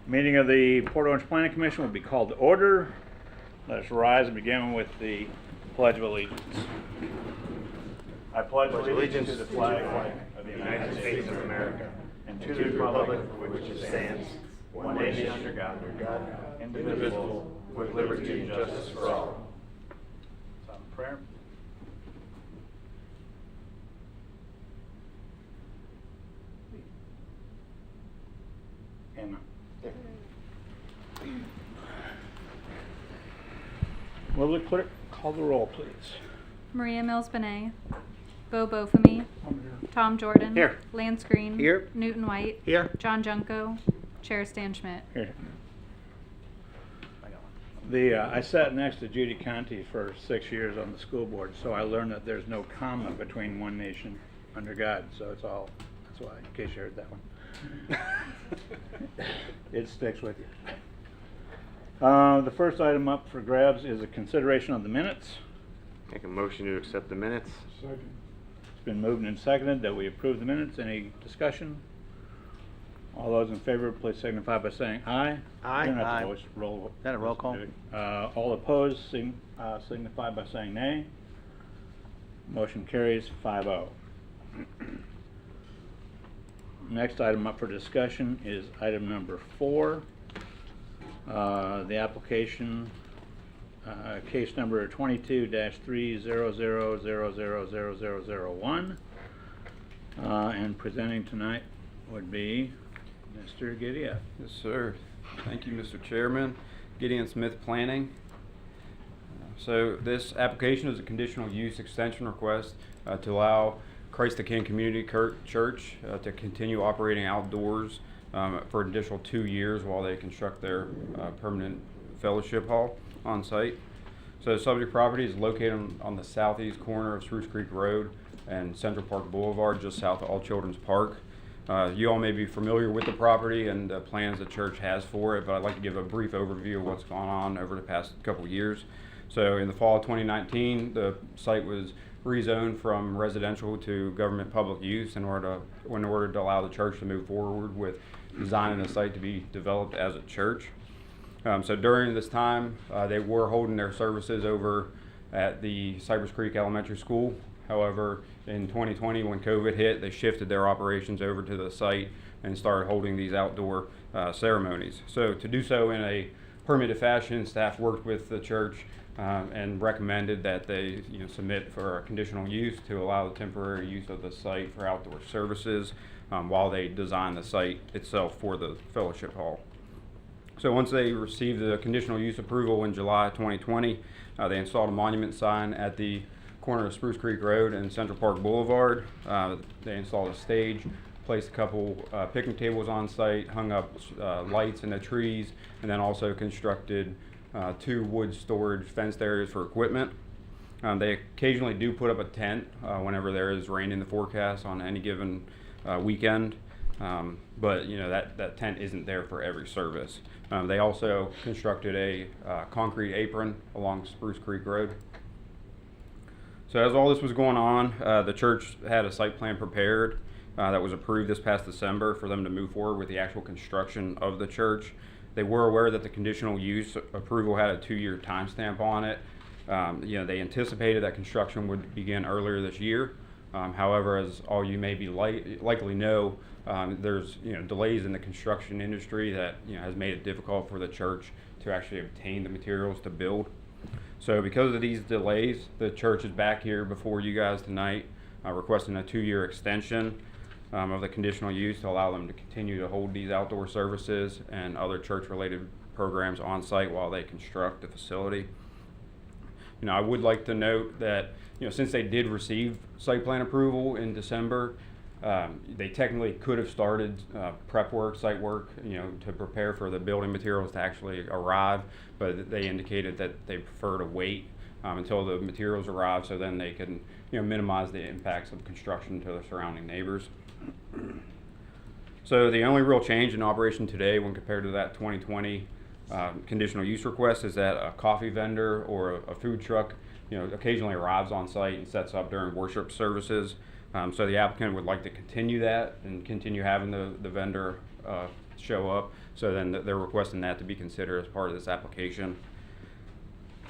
Meeting of the Port Orange Planning Commission will be called to order. Let us rise and begin with the Pledge of Allegiance. I pledge allegiance to the flag of the United States of America and to the republic for which it stands, one nation under God, indivisible, with liberty and justice for all. Silent prayer. Amen. Will the clerk call the roll, please? Maria Mills Benet, Bo Bofamy, Tom Jordan, Here. Lance Green, Here. Newton White, Here. John Junko, Chair Stan Schmidt. Here. I sat next to Judy Conti for 6 years on the school board, so I learned that there's no comma between one nation under God. So it's all, that's why, in case you heard that one. It sticks with you. The first item up for grabs is a consideration of the minutes. Make a motion to accept the minutes. Second. It's been moved and seconded that we approve the minutes. Any discussion? All those in favor, please signify by saying aye. Aye. You don't have to Aye. voice roll. Is that a roll call? All opposed, signify by saying nay. Motion carries 5-0. Next item up for discussion is item number 4. The application, case number 22-300000001. And presenting tonight would be Mr. Gideon. Yes, sir. Thank you, Mr. Chairman. Gideon Smith Planning. So this application is a conditional use extension request to allow Christ the King Community Church to continue operating outdoors for an additional 2 years while they construct their permanent fellowship hall on site. So the subject property is located on the southeast corner of Spruce Creek Road and Central Park Boulevard, just south of All Children's Park. You all may be familiar with the property and the plans the church has for it, but I'd like to give a brief overview of what's gone on over the past couple of years. So in the fall of 2019, the site was rezoned from residential to government public use in order to allow the church to move forward with designing the site to be developed as a church. So during this time, they were holding their services over at the Cypress Creek Elementary School. However, in 2020, when COVID hit, they shifted their operations over to the site and started holding these outdoor ceremonies. So to do so in a permitted fashion, staff worked with the church and recommended that they submit for a conditional use to allow the temporary use of the site for outdoor services while they design the site itself for the fellowship hall. So once they received the conditional use approval in July 2020, they installed a monument sign at the corner of Spruce Creek Road and Central Park Boulevard. They installed a stage, placed a couple picnic tables on site, hung up lights in the trees, and then also constructed 2 wood storage fenced areas for equipment. They occasionally do put up a tent whenever there is rain in the forecast on any given weekend, but that tent isn't there for every service. They also constructed a concrete apron along Spruce Creek Road. So as all this was going on, the church had a site plan prepared that was approved this past December for them to move forward with the actual construction of the church. They were aware that the conditional use approval had a 2-year timestamp on it. They anticipated that construction would begin earlier this year. However, as all you may be likely know, there's delays in the construction industry that has made it difficult for the church to actually obtain the materials to build. So because of these delays, the church is back here before you guys tonight requesting a 2-year extension of the conditional use to allow them to continue to hold these outdoor services and other church-related programs on site while they construct the facility. I would like to note that since they did receive site plan approval in December, they technically could have started prep work, site work, to prepare for the building materials to actually arrive, but they indicated that they prefer to wait until the materials arrive so then they can minimize the impacts of construction to the surrounding neighbors. So the only real change in operation today when compared to that 2020 conditional use request is that a coffee vendor or a food truck occasionally arrives on site and sets up during worship services. So the applicant would like to continue that and continue having the vendor show up. So then they're requesting that to be considered as part of this application.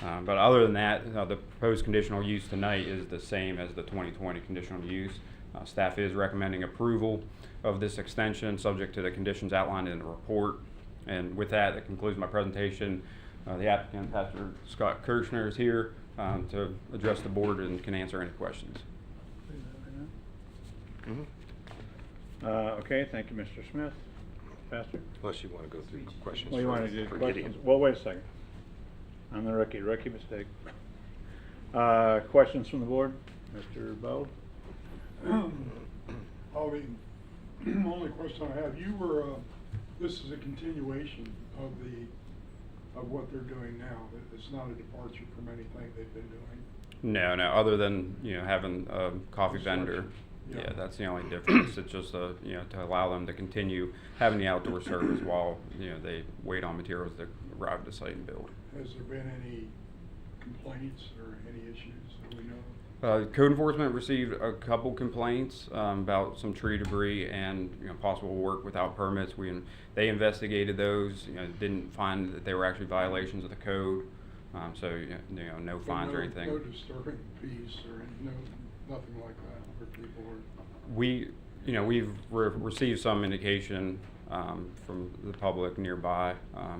But other than that, the proposed conditional use tonight is the same as the 2020 conditional use. Staff is recommending approval of this extension, subject to the conditions outlined in the report. And with that, that concludes my presentation. The applicant, Pastor Scott Kirshner, is here to address the board and can answer any questions. Okay, thank you, Mr. Smith. Pastor? Unless you want to go through questions. Well, you want to do for questions? Gideon. Well, wait a second. I'm the rookie mistake. Questions from the board? Mr. Bowe? Ollie, only question I have, you were, this is a continuation of what they're doing now. It's not a departure from anything they've been doing. No, other than, having a coffee vendor. Yeah. Yeah, that's the only difference. It's just, to allow them to continue having the outdoor service while, they wait on materials to arrive at the site and build. Has there been any complaints or any issues that we know of? Code enforcement received a couple complaints about some tree debris and possible work without permits. They investigated those. Didn't find that they were actually violations of the code. So no But fines or anything. No disturbing peace or nothing like that where people are. We've received some indication from the public nearby,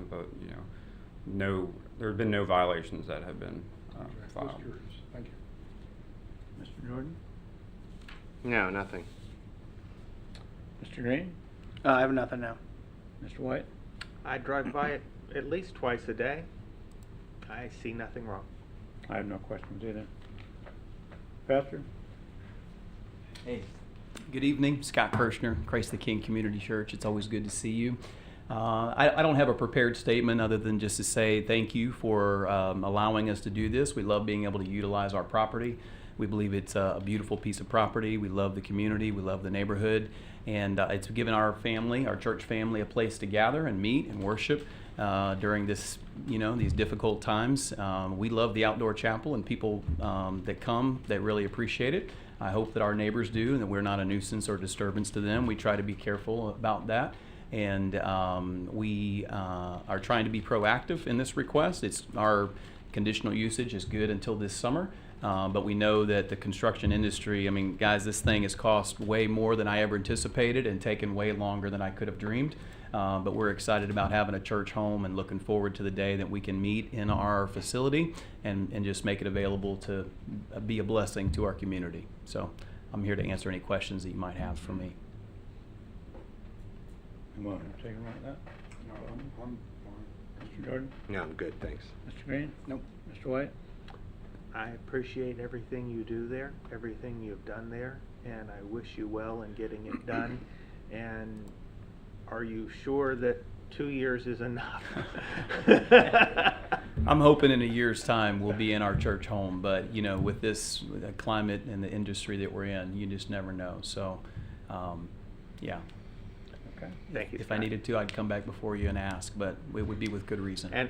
but there have been no violations that have been filed. Just curious. Thank you. Mr. Jordan? No, nothing. Mr. Green? I have nothing now. Mr. White? I drive by it at least twice a day. I see nothing wrong. I have no questions either. Pastor? Hey. Good evening, Scott Kirshner, Christ the King Community Church. It's always good to see you. I don't have a prepared statement other than just to say thank you for allowing us to do this. We love being able to utilize our property. We believe it's a beautiful piece of property. We love the community. We love the neighborhood. And it's given our family, our church family, a place to gather and meet and worship during this, these difficult times. We love the outdoor chapel and people that come that really appreciate it. I hope that our neighbors do and that we're not a nuisance or disturbance to them. We try to be careful about that. And we are trying to be proactive in this request. It's our conditional usage is good until this summer. But we know that the construction industry, guys, this thing has cost way more than I ever anticipated and taken way longer than I could have dreamed. But we're excited about having a church home and looking forward to the day that we can meet in our facility and just make it available to be a blessing to our community. So I'm here to answer any questions that you might have for me. You want to take a run at that? No, I'm fine. Mr. Jordan? No, I'm good, thanks. Mr. Green? Nope. Mr. White? I appreciate everything you do there, everything you've done there, and I wish you well in getting it done. And are you sure that 2 years is enough? I'm hoping in a year's time we'll be in our church home, but with this climate and the industry that we're in, you just never know. So, yeah. Okay. Thank you, If I Scott. needed to, I'd come back before you and ask, but it would be with good reason. And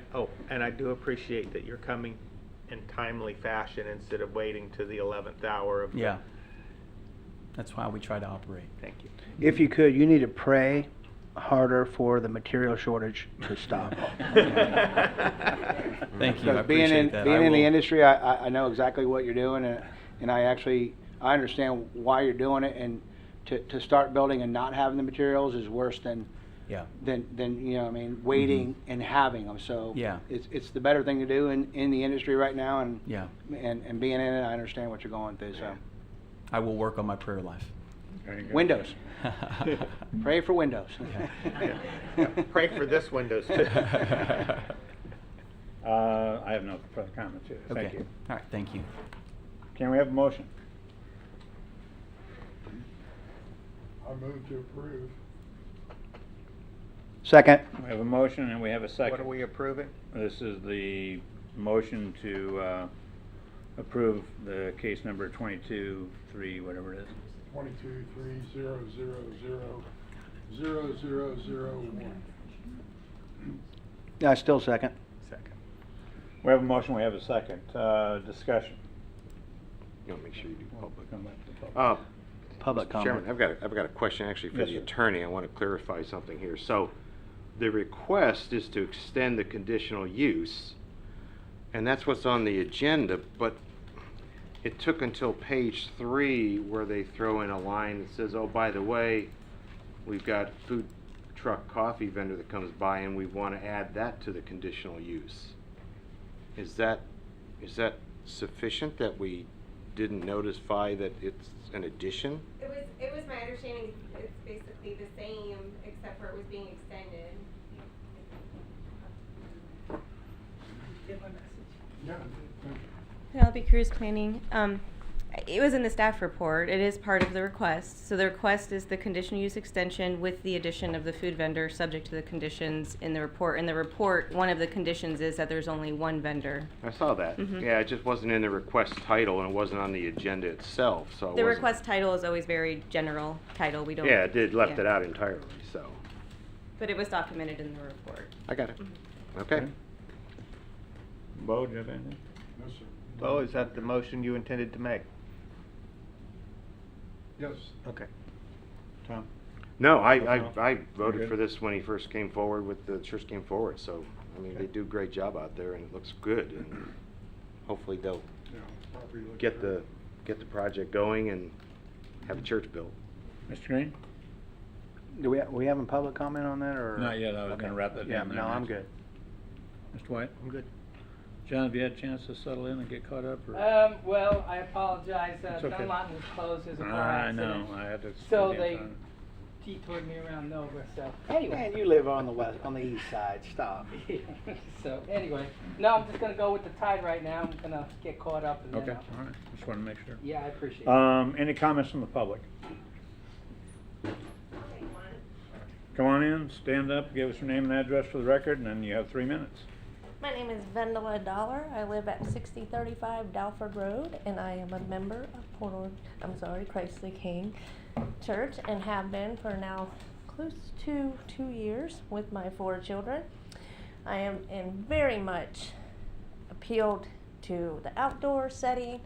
I do appreciate that you're coming in timely fashion instead of waiting to the 11th hour of the. Yeah. That's how we try to operate. Thank you. If you could, you need to pray harder for the material shortage to stop. Thank you. I Because being in appreciate that. being I in the will- industry, I know exactly what you're doing, and I understand why you're doing it. And to start building and not having the materials is worse than Yeah. waiting and having them. So Yeah. it's the better thing to do in the industry right now, and Yeah. and being in it, I understand what you're going through. So I will work on my prayer life. Very good. Windows, pray for windows. Yeah, pray for this Windows too. I have no further comments either. Thank Okay. you. All right. Thank you. Can we have a motion? I move to approve. Second. We have a motion and we have a second. What are we approving? This is the motion to approve the case number 22-3, whatever it is. 22-3-0-0-0-0-0-1. Yeah, still second. Second. We have a motion, we have a second. Discussion. You want to make sure you do public. Come back to the public. Public Mr. Chairman, comment. I've got a question actually for Yes, the sir. attorney. I want to clarify something here. So the request is to extend the conditional use, and that's what's on the agenda, but it took until page 3 where they throw in a line that says, oh, by the way, we've got food truck coffee vendor that comes by and we want to add that to the conditional use. Is that sufficient that we didn't notify that it's an addition? It was my understanding it's basically the same, except for it was being extended. Yeah, thank you. Penelope Cruz Planning. It was in the staff report. It is part of the request. So the request is the conditional use extension with the addition of the food vendor, subject to the conditions in the report. In the report, one of the conditions is that there's only one vendor. I saw that. Mhm. Yeah, it just wasn't in the request title and it wasn't on the agenda itself, so it The wasn't- request title is always very general title. We don't. Yeah, it did, left yeah. it out entirely, so. But it was documented in the report. I got it. Mhm. Okay. Bo, do you have anything? No, sir. Bo, is that the motion you intended to make? Yes. Okay. Tom? No, I You're voted good? for this when he first came forward with, the church came forward, so, I mean, they Okay. do a great job out there and it looks good and hopefully they'll Yeah, property looks get good. the project going and have a church built. Mr. Green? Do we have a public comment on that, or? Not yet, I was gonna wrap that Yeah, down there no, I'm next. good. Mr. White? I'm good. John, have you had a chance to settle in and get caught up? Or? Well, I apologize. It's okay. Dunlawton was closed as a car I accident. know, I had to. So again, they son. detoured me around Nova. So anyway. Man, you live on the east side, stop. So anyway, no, I'm just gonna go with the tide right now. I'm gonna get caught up and Okay, then all right, just wanted to make sure. yeah, I appreciate it. Any comments from the public? Come on in, stand up, give us your name and address for the record, and then you have 3 minutes. My name is Vendela Dollar. I live at 6035 Dalford Road, and I am a member of Christ the King Church, and have been for now close to 2 years with my 4 children. I am very much appealed to the outdoor setting.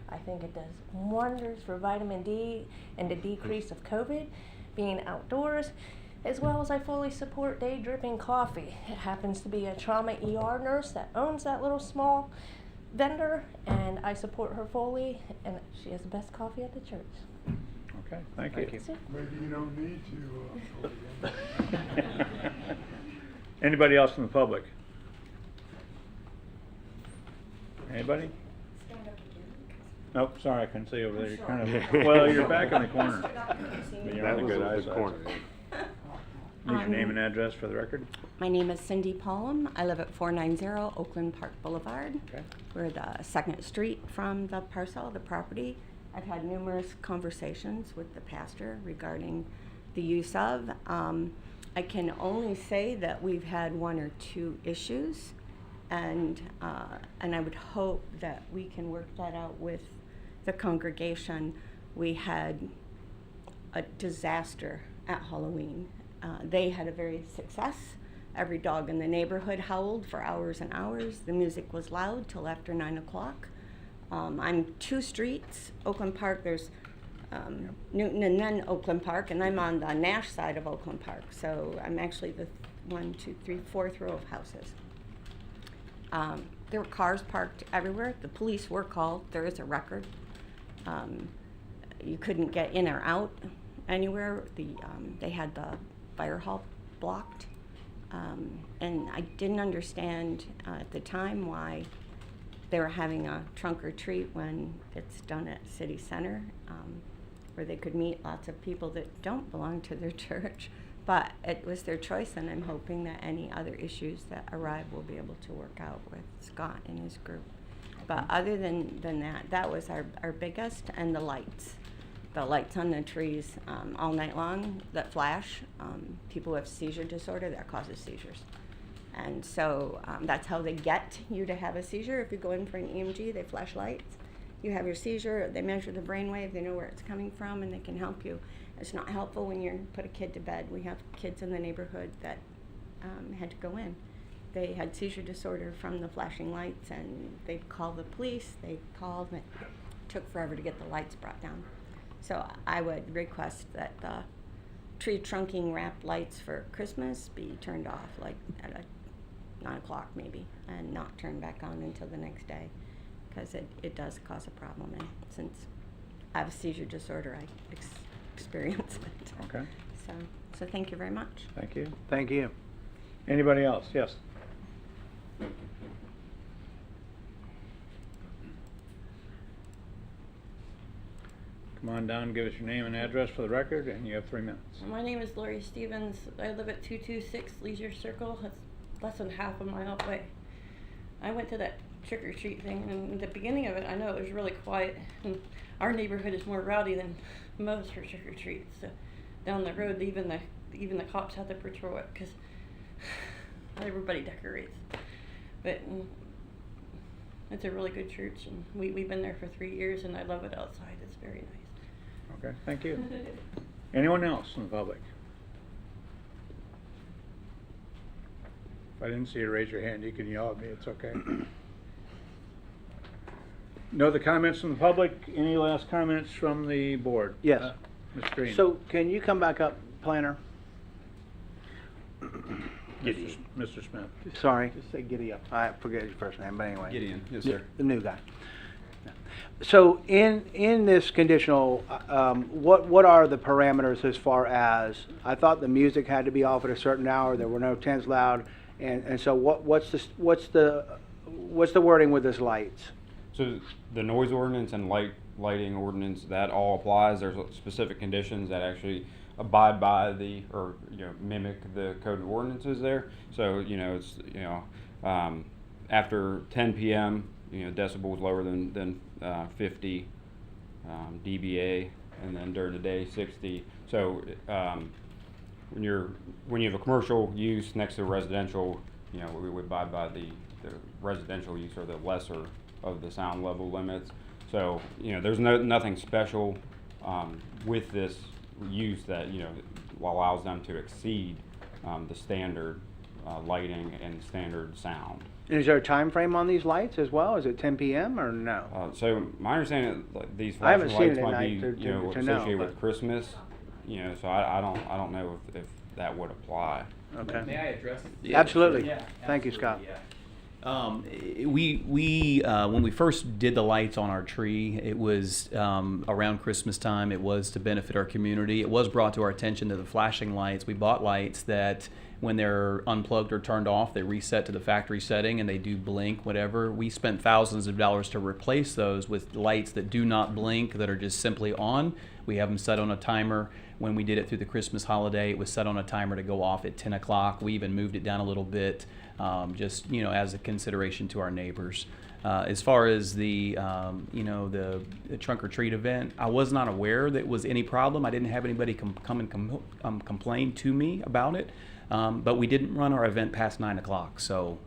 I think it does wonders for vitamin D and the decrease of COVID, being outdoors. As well as I fully support Day Dripping Coffee. It happens to be a trauma ER nurse that owns that little small vendor, and I support her fully, and she has the best coffee at the church. Okay, thank you. That's it. Maybe you don't need to. Anybody else from the public? Anybody? Nope, sorry, I couldn't see over there. You're kind of, well, you're back in the corner. But you're That on the was good a good eyesight. corner. Need your name and address for the record? My name is Cindy Palm. I live at 490 Oakland Park Boulevard. Okay. We're the second street from the parcel, the property. I've had numerous conversations with the pastor regarding the use of. I can only say that we've had 1 or 2 issues, and I would hope that we can work that out with the congregation. We had a disaster at Halloween. They had a very success. Every dog in the neighborhood howled for hours and hours. The music was loud till after 9 o'clock. I'm 2 streets, Oakland Park, there's Newton and then Oakland Park, and I'm on the Nash side of Oakland Park. So I'm actually the 1, 2, 3, 4th row of houses. There were cars parked everywhere. The police were called. There is a record. You couldn't get in or out anywhere. They had the fire hall blocked. And I didn't understand at the time why they were having a trunk or treat when it's done at City Center, where they could meet lots of people that don't belong to their church. But it was their choice, and I'm hoping that any other issues that arrive will be able to work out with Scott and his group. But other than that, that was our biggest, and the lights. The lights on the trees all night long that flash. People with seizure disorder, that causes seizures. And so that's how they get you to have a seizure. If you go in for an EMG, they flash lights. You have your seizure, they measure the brainwave, they know where it's coming from, and they can help you. It's not helpful when you put a kid to bed. We have kids in the neighborhood that had to go in. They had seizure disorder from the flashing lights, and they'd call the police. They called, and it took forever to get the lights brought down. So I would request that the tree trunking wrapped lights for Christmas be turned off, like at 9 o'clock maybe, and not turned back on until the next day, because it does cause a problem. And since I have a seizure disorder, I experience it. Okay. So thank you very much. Thank you. Thank you. Anybody else? Yes. Come on down, give us your name and address for the record, and you have 3 minutes. My name is Lori Stevens. I live at 226 Leisure Circle. It's less than half a mile away. I went to that trick-or-treat thing, and at the beginning of it, I know it was really quiet. And our neighborhood is more rowdy than most for trick-or-treats. So down the road, even the cops have to patrol it because not everybody decorates. But it's a really good church, and we've been there for 3 years, and I love it outside. It's very nice. Okay, thank you. Anyone else in the public? If I didn't see you raise your hand, you can yell at me, it's okay. No other comments from the public? Any last comments from the board? Yes. Mr. Green. So can you come back up, planner? Mr. Smith. Sorry. Just say giddy up. I forget your first name, but anyway. Gideon, yes, sir. The new guy. So in this conditional, what are the parameters as far as, I thought the music had to be off at a certain hour, there were no tents loud, and so what's the wording with this lights? So the noise ordinance and lighting ordinance, that all applies. There's specific conditions that actually abide by or mimic the code of ordinances there. So it's after 10 p.m. Decibels lower than 50 dBA, and then during the day 60. So when you have a commercial use next to residential, we would abide by the residential use or the lesser of the sound level limits. So there's nothing special with this use that allows them to exceed the standard lighting and standard sound. And is there a time frame on these lights as well? Is it 10 p.m. or no? So my understanding is these I haven't flashing seen lights it at might be night to know, associated but- with Christmas. So I don't know if that would apply. Okay. May I address? Absolutely. Yeah, Thank you, Scott. When we first did the lights on our tree, it was around Christmas time. It was to benefit our community. It was brought to our attention that the flashing lights, we bought lights that when they're unplugged or turned off, they reset to the factory setting and they do blink, whatever. We spent thousands of dollars to replace those with lights that do not blink, that are just simply on. We have them set on a timer. When we did it through the Christmas holiday, it was set on a timer to go off at 10 o'clock. We even moved it down a little bit, just as a consideration to our neighbors. As far as the trunk or treat event, I was not aware that was any problem. I didn't have anybody come and complain to me about it. But we didn't run our event past 9 o'clock. So,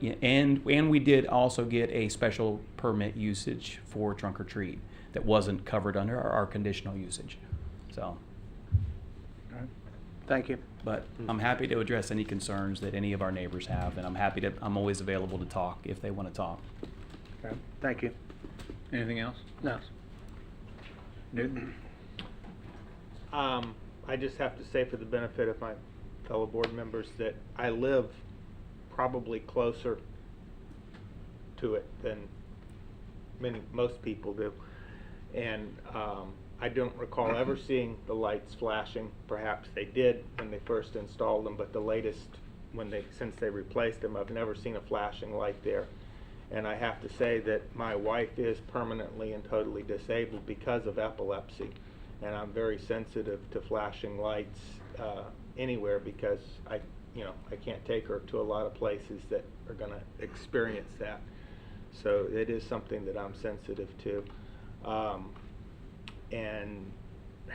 and we did also get a special permit usage for trunk or treat that wasn't covered under our conditional usage. So. Thank you. But I'm happy to address any concerns that any of our neighbors have, and I'm always available to talk if they want to talk. Okay. Thank you. Anything else? No. Newton? I just have to say, for the benefit of my fellow board members, that I live probably closer to it than most people do. And I don't recall ever seeing the lights flashing. Perhaps they did when they first installed them, but the latest, since they replaced them, I've never seen a flashing light there. And I have to say that my wife is permanently and totally disabled because of epilepsy, and I'm very sensitive to flashing lights anywhere, because I can't take her to a lot of places that are going to experience that. So it is something that I'm sensitive to. And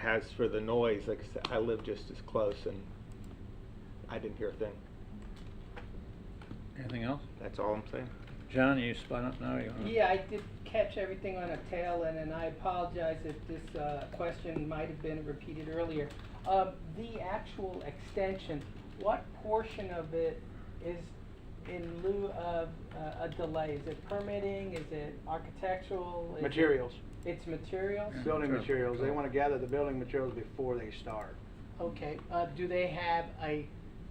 as for the noise, like I said, I live just as close, and I didn't hear a thing. Anything else? That's all I'm saying. John, you spun up now? Yeah, I did catch everything on a tail end, and I apologize if this question might have been repeated earlier. The actual extension, what portion of it is in lieu of a delay? Is it permitting, is it architectural? Is it- Materials, It's materials? building materials. They want to gather the building materials before they start. Okay, do they have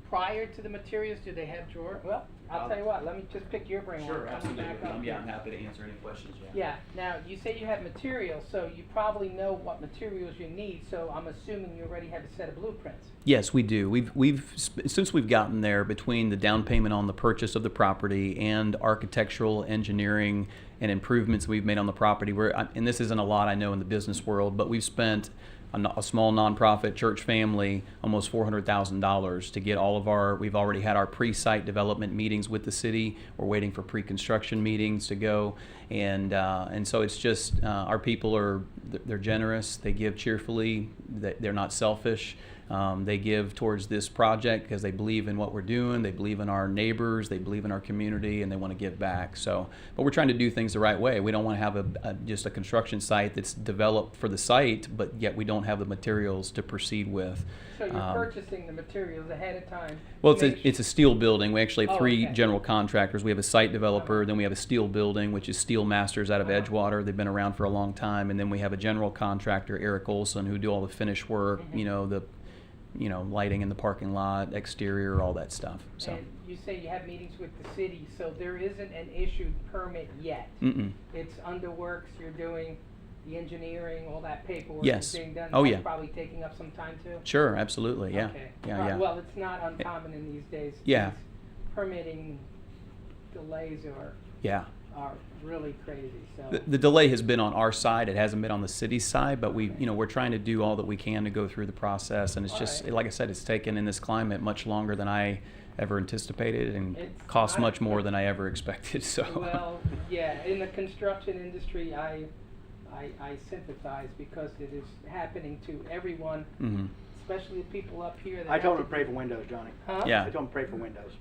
prior to the materials, do they have drawer? Well, I'll tell you what, let me just pick your brain. while I'm coming back up here. I'm happy to answer any questions you have. Yeah, now, you say you have materials, so you probably know what materials you need, so I'm assuming you already have a set of blueprints. Yes, we do. Since we've gotten there, between the down payment on the purchase of the property and architectural, engineering, and improvements we've made on the property, and this isn't a lot, I know, in the business world, but we've spent a small nonprofit church family almost $400,000 to get all of we've already had our pre-site development meetings with the city. We're waiting for pre-construction meetings to go, and so it's just our people they're generous. They give cheerfully. They're not selfish. They give towards this project because they believe in what we're doing. They believe in our neighbors. They believe in our community, and they want to give back. But we're trying to do things the right way. We don't want to have just a construction site that's developed for the site, but yet we don't have the materials to proceed with. So you're purchasing the materials ahead of time? Well, it's a steel building. We actually have three okay. general contractors. We have a site developer, then we have a steel building, which is Steel Masters out of Edgewater. They've been around for a long time, and then we have a general contractor, Eric Olson, who do all the finish work. Lighting in the parking lot, exterior, all that stuff. So. And you say you have meetings with the city, so there isn't an issued permit yet? Mm-mm. It's under works, you're doing the engineering, all that paperwork Yes. is being done? Oh, That's yeah. probably taking up some time too? Sure, absolutely, yeah. Okay. Yeah, Right, yeah. well, it's not uncommon in these days. Yeah. These permitting delays Yeah. are really crazy, so. The delay has been on our side. It hasn't been on the city's side, but we're trying to do all that we can to go through the process. And it's just, Alright. like I said, it's taken in this climate much longer than I ever anticipated, and It's- costs I- much more than I ever expected. So. Well, yeah, in the construction industry, I sympathize because it is happening to everyone, Hmm. especially the people up here. that I told have him to pray for windows, Johnny. Huh? Yeah. I told him to pray for windows.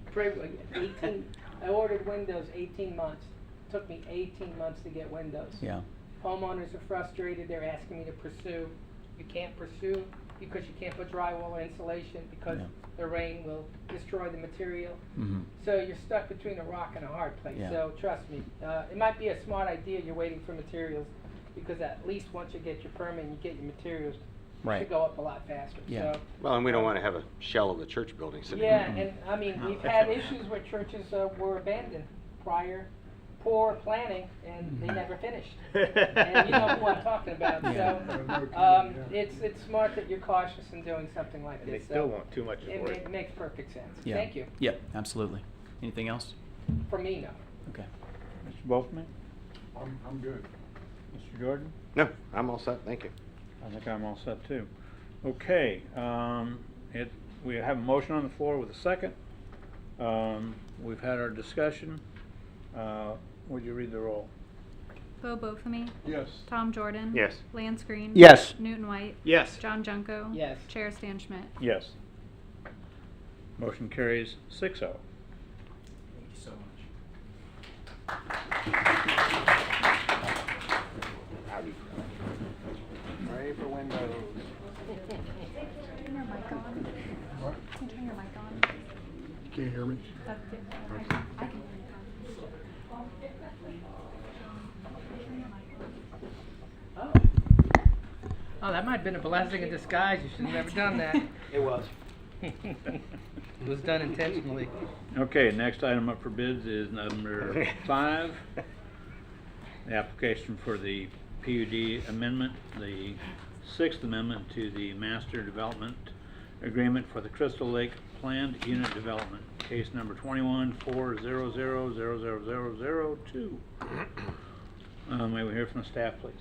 I ordered windows 18 months. Took me 18 months to get windows. Yeah. Homeowners are frustrated. They're asking me to pursue. You can't pursue because you can't put drywall or insulation because Yeah. the rain will destroy the material. Hmm. So you're stuck between a rock and a hard place. Yeah. So trust me, it might be a smart idea you're waiting for materials because at least once you get your permit and you get your materials, it Right. should go up a lot faster. Yeah. So, Well, and we don't want to have a shell of the church building sitting yeah, there. and I mean, we've had issues where churches were abandoned prior poor planning and they never finished. And you know who I'm talking about. Yeah. So it's smart that you're cautious in doing something like And they this. still So want too much it for it. makes perfect sense. Yeah. Thank you. Yep, absolutely. Anything else? For me, no. Okay. Mr. Wolfman? I'm good. Mr. Jordan? No, I'm all set, thank you. I think I'm all set too. Okay, we have a motion on the floor with a second. We've had our discussion. Would you read the roll? Bo Bofamy, Yes. Tom Jordan. Yes. Lance Green. Yes. Newton White. Yes. John Junko. Yes. Chair Stan Schmidt. Yes. Motion carries 6-0. Thank you so much. Pray for windows. Turn your mic on. What? Can you turn your mic on? You can't hear me? That's it. I can. Oh, that might have been a blessing in disguise. You should have never done that. It was. It was done intentionally. Okay, next item up for bids is number 5. The application for the PUD amendment, the 6th amendment to the Master Development Agreement for the Crystal Lake Planned Unit Development, case number 21-400-00002. May we hear from the staff, please?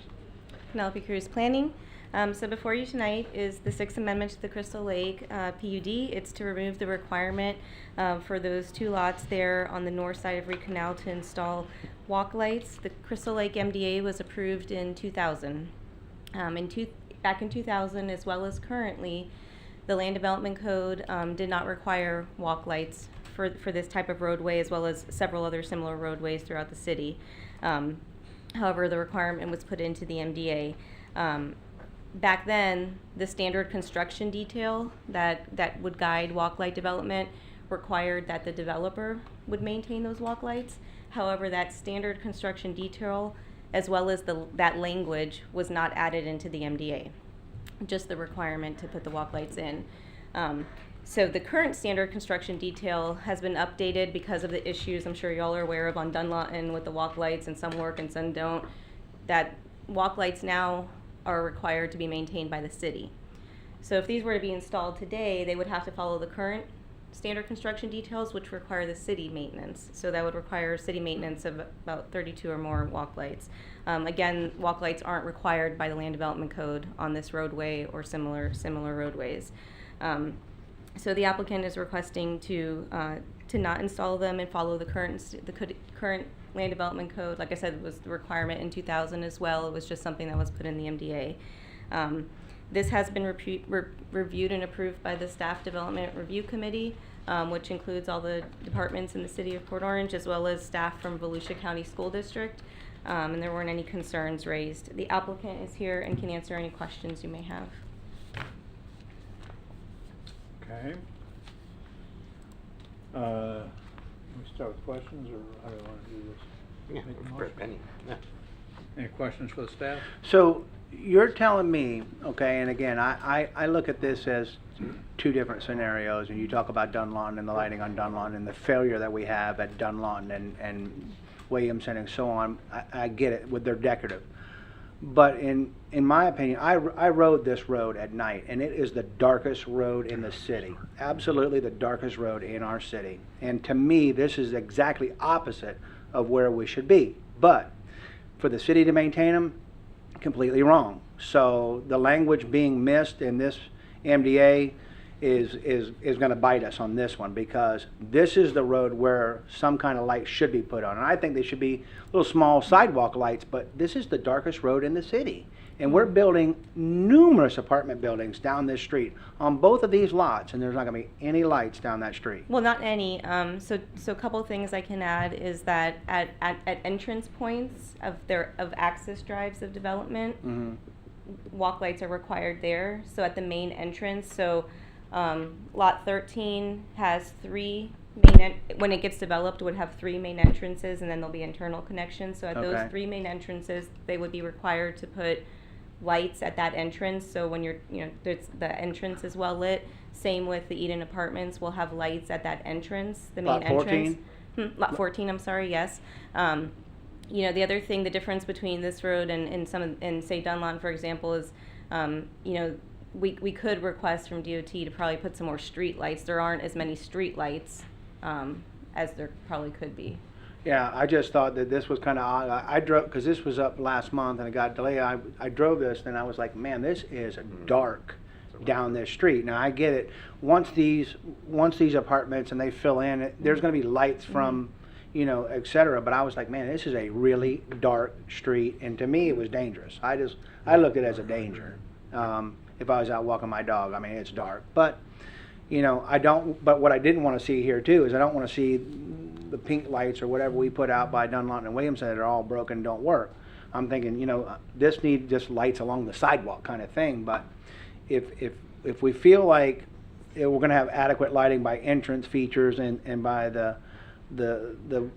Penelope Cruz Planning. So before you tonight is the 6th Amendment to the Crystal Lake PUD. It's to remove the requirement for those 2 lots there on the north side of Reed Canal to install walk lights. The Crystal Lake MDA was approved in 2000. Back in 2000, as well as currently, the Land Development Code did not require walk lights for this type of roadway, as well as several other similar roadways throughout the city. However, the requirement was put into the MDA. Back then, the standard construction detail that would guide walk light development required that the developer would maintain those walk lights. However, that standard construction detail, as well as that language, was not added into the MDA. Just the requirement to put the walk lights in. So the current standard construction detail has been updated because of the issues I'm sure y'all are aware of on Dunlawton with the walk lights, and some work and some don't. That walk lights now are required to be maintained by the city. So if these were to be installed today, they would have to follow the current standard construction details, which require the city maintenance. So that would require city maintenance of about 32 or more walk lights. Again, walk lights aren't required by the Land Development Code on this roadway or similar roadways. So the applicant is requesting to not install them and follow the current Land Development Code. Like I said, it was the requirement in 2000 as well. It was just something that was put in the MDA. This has been reviewed and approved by the Staff Development Review Committee, which includes all the departments in the city of Port Orange, as well as staff from Volusia County School District, and there weren't any concerns raised. The applicant is here and can answer any questions you may have. Okay. We start with questions, or how do you want to do this? Yeah, Make a for motion? Penny. Yeah. Any questions for the staff? So you're telling me, okay, and again, I look at this as two different scenarios, and you talk about Dunlawton and the lighting on Dunlawton and the failure that we have at Dunlawton and Williamson and so on. I get it with their decorative. But in my opinion, I rode this road at night, and it is the darkest road in the city. Absolutely the darkest road in our city. And to me, this is exactly opposite of where we should be. But for the city to maintain them, completely wrong. So the language being missed in this MDA is going to bite us on this one, because this is the road where some kind of light should be put on. And I think they should be little small sidewalk lights, but this is the darkest road in the city. And we're building numerous apartment buildings down this street on both of these lots, and there's not going to be any lights down that street. Well, not any. So a couple things I can add is that at entrance points of access drives of development, walk lights are required there. So at the main entrance, so lot 13 has three main, when it gets developed, would have three main entrances, and then there'll be internal connections. So at those three main entrances, they would be required to put lights at that entrance. So when the entrance is well lit. Same with the Eden Apartments, we'll have lights at that entrance, the main Lot 14? entrance. Lot 14, I'm sorry, yes. The other thing, the difference between this road and say Dunlawton, for example, is, we could request from DOT to probably put some more street lights. There aren't as many street lights as there probably could be. Yeah, I just thought that this was kind of odd. I drove, because this was up last month and it got delayed. I drove this and I was like, man, this is dark down this street. Now I get it. Once these apartments and they fill in, there's going to be lights from, et cetera. But I was like, man, this is a really dark street, and to me it was dangerous. I looked at it as a danger. If I was out walking my dog, I mean, it's dark. But but what I didn't want to see here too is I don't want to see the pink lights or whatever we put out by Dunlawton and Williamson that are all broken, don't work. I'm thinking, this needs just lights along the sidewalk kind of thing. But if we feel like we're going to have adequate lighting by entrance features and by the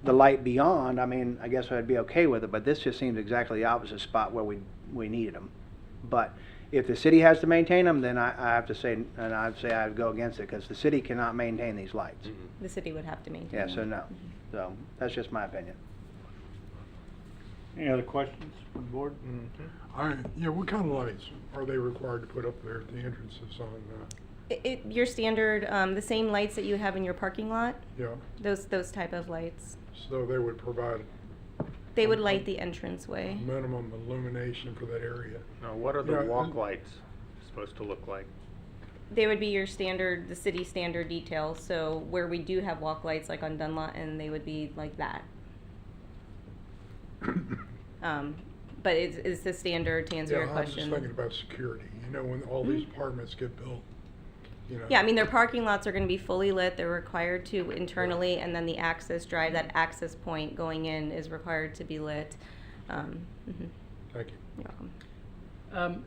light beyond, I mean, I guess I'd be okay with it. But this just seems exactly the opposite spot where we needed them. But if the city has to maintain them, then I have to say, and I'd say I'd go against it, because the city cannot maintain these lights. The city would have to maintain Yeah, them. so no. So that's just my opinion. Any other questions from the board? What kind of lights are they required to put up there at the entrances on? Your standard, the same lights that you have in your parking lot. Yeah. Those type of lights. So they would provide They would light the entranceway. minimum illumination for that area. Now, what are the walk lights supposed to look like? They would be your standard, the city standard details. So where we do have walk lights, like on Dunlawton, they would be like that. But it's the standard, to answer your question. I'm just thinking about security. When all these apartments get built. Yeah, I mean, their parking lots are going to be fully lit. They're required to internally, and then the access drive, that access point going in, is required to be lit. Thank you. You're welcome.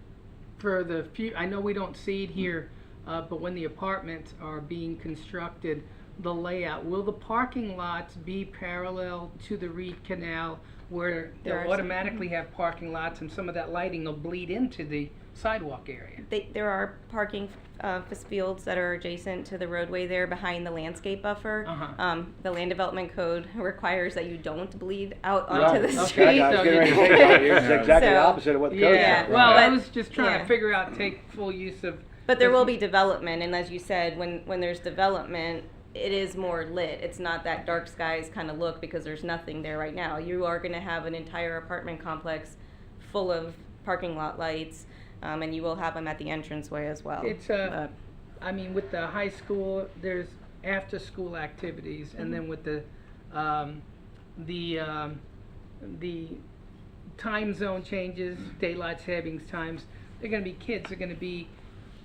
For the few, I know we don't see it here, but when the apartments are being constructed, the layout, will the parking lots be parallel to the Reed Canal where There are they'll some- automatically have parking lots and some of that lighting will bleed into the sidewalk area? There are parking fields that are adjacent to the roadway there behind the landscape buffer. Uh-huh. The land development code requires that you don't bleed out Right. onto the Okay. street. I was getting ready to say something. It's exactly the So- opposite of what the code Yeah, says. well, I But- was just trying yeah. to figure out, take full use of. But there will be development, and as you said, when there's development, it is more lit. It's not that dark skies kind of look because there's nothing there right now. You are going to have an entire apartment complex full of parking lot lights, and you will have them at the entranceway as well. It's I mean, with the high school, there's after-school activities, and then with the time zone changes, daylight savings times, they're going to be kids. They're going to be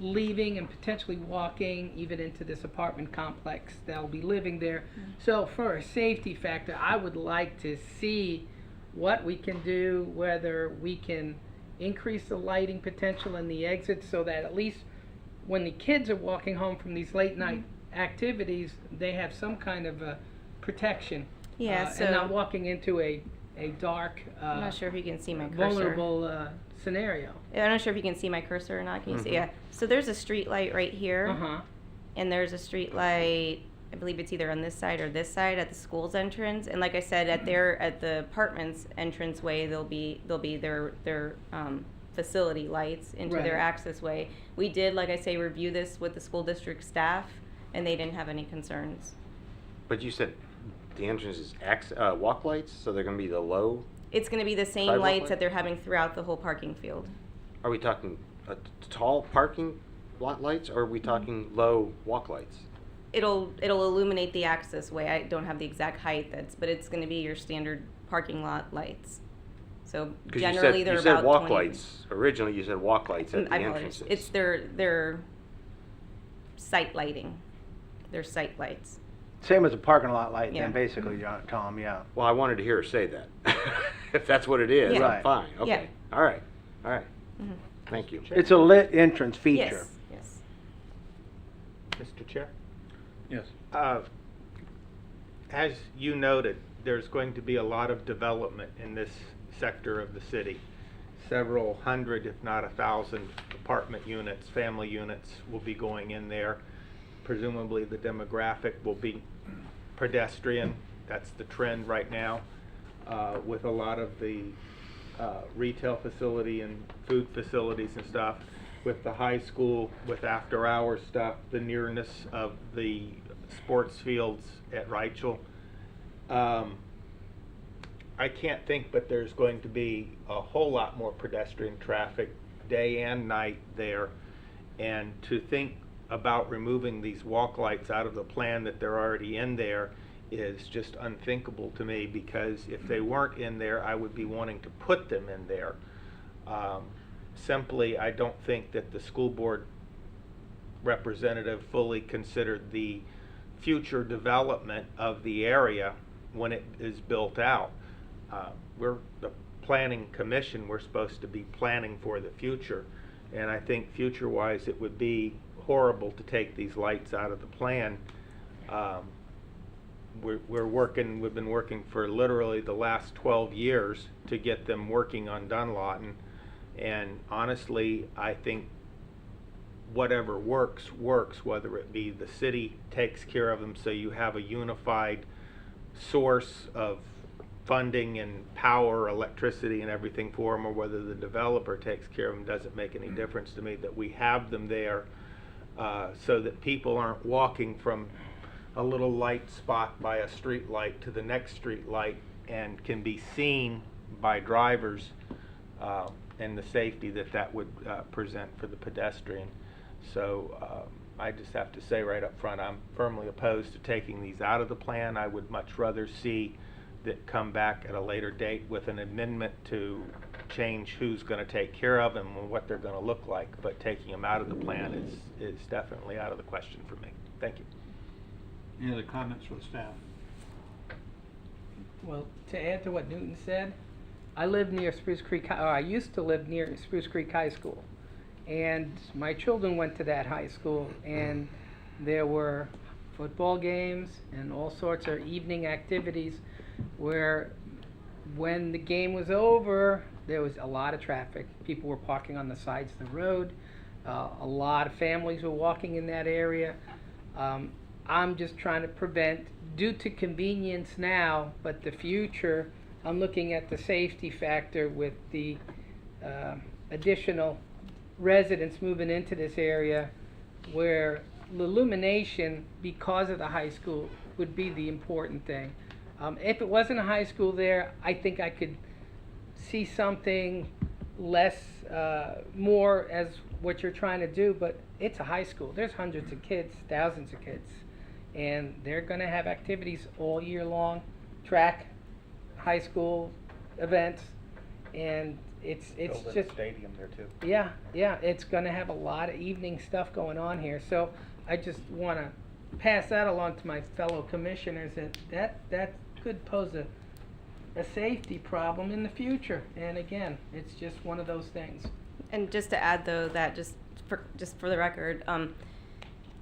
leaving and potentially walking even into this apartment complex. They'll be living there. So for a safety factor, I would like to see what we can do, whether we can increase the lighting potential in the exits so that at least when the kids are walking home from these late night activities, they have some kind of a protection. Yeah, And not so- walking into a dark, I'm not sure if you can see my cursor. vulnerable scenario. I'm not sure if you can see my cursor or not. Can you see? Yeah. So there's a street light right here, Uh-huh. and there's a street light. I believe it's either on this side or this side at the school's entrance. And like I said, at the apartment's entranceway, there'll be their facility lights into their Right. access way. We did, like I say, review this with the school district staff, and they didn't have any concerns. But you said the entrance is walk lights, so they're gonna be the low? It's going to be the same Sidewalk lights light? that they're having throughout the whole parking field. Are we talking tall parking lot lights, or are we talking low walk lights? It'll illuminate the access way. I don't have the exact height but it's going to be your standard parking lot lights. So 'Cause generally they're you about said walk 20. lights. Originally you said walk lights at the I apologize. entrances. It's their site lighting. Their site lights. Same as a parking lot light Yeah. then, basically, Tom, yeah. Well, I wanted to hear her say that. If that's what it is, Yeah. I'm Right. fine. Yeah. Okay. All right. Mhm. Thank you. It's a lit entrance feature. Yes. Mr. Chair? Yes. As you noted, there's going to be a lot of development in this sector of the city. Several hundred, if not 1,000 apartment units, family units will be going in there. Presumably the demographic will be pedestrian. That's the trend right now, with a lot of the retail facility and food facilities and stuff. With the high school, with after-hours stuff, the nearness of the sports fields at Reichel. I can't think, but there's going to be a whole lot more pedestrian traffic day and night there. And to think about removing these walk lights out of the plan that they're already in there is just unthinkable to me, because if they weren't in there, I would be wanting to put them in there. Simply, I don't think that the school board representative fully considered the future development of the area when it is built out. We're the planning commission, we're supposed to be planning for the future, and I think future-wise it would be horrible to take these lights out of the plan. We've been working for literally the last 12 years to get them working on Dunlawton, and honestly, I think whatever works, whether it be the city takes care of them so you have a unified source of funding and power, electricity and everything for them, or whether the developer takes care of them, doesn't make any difference to me. That we have them there so that people aren't walking from a little light spot by a street light to the next street light, and can be seen by drivers, and the safety that would present for the pedestrian. So I just have to say right up front, I'm firmly opposed to taking these out of the plan. I would much rather see that come back at a later date with an amendment to change who's going to take care of them and what they're going to look like. But taking them out of the plan is definitely out of the question for me. Thank you. Any other comments from the staff? Well, to add to what Newton said, I live near Spruce Creek, or I used to live near Spruce Creek High School. And my children went to that high school, and there were football games and all sorts of evening activities where when the game was over, there was a lot of traffic. People were parking on the sides of the road. A lot of families were walking in that area. I'm just trying to prevent, due to convenience now, but the future, I'm looking at the safety factor with the additional residents moving into this area, where the illumination, because of the high school, would be the important thing. If it wasn't a high school there, I think I could see something less, more as what you're trying to do, but it's a high school. There's hundreds of kids, thousands of kids, and they're gonna have activities all year long, track, high school events, and it's Build a just, stadium there too. yeah, it's gonna have a lot of evening stuff going on here, so I just wanna pass that along to my fellow commissioners, that could pose a safety problem in the future, and again, it's just one of those things. And just to add though, that just for the record,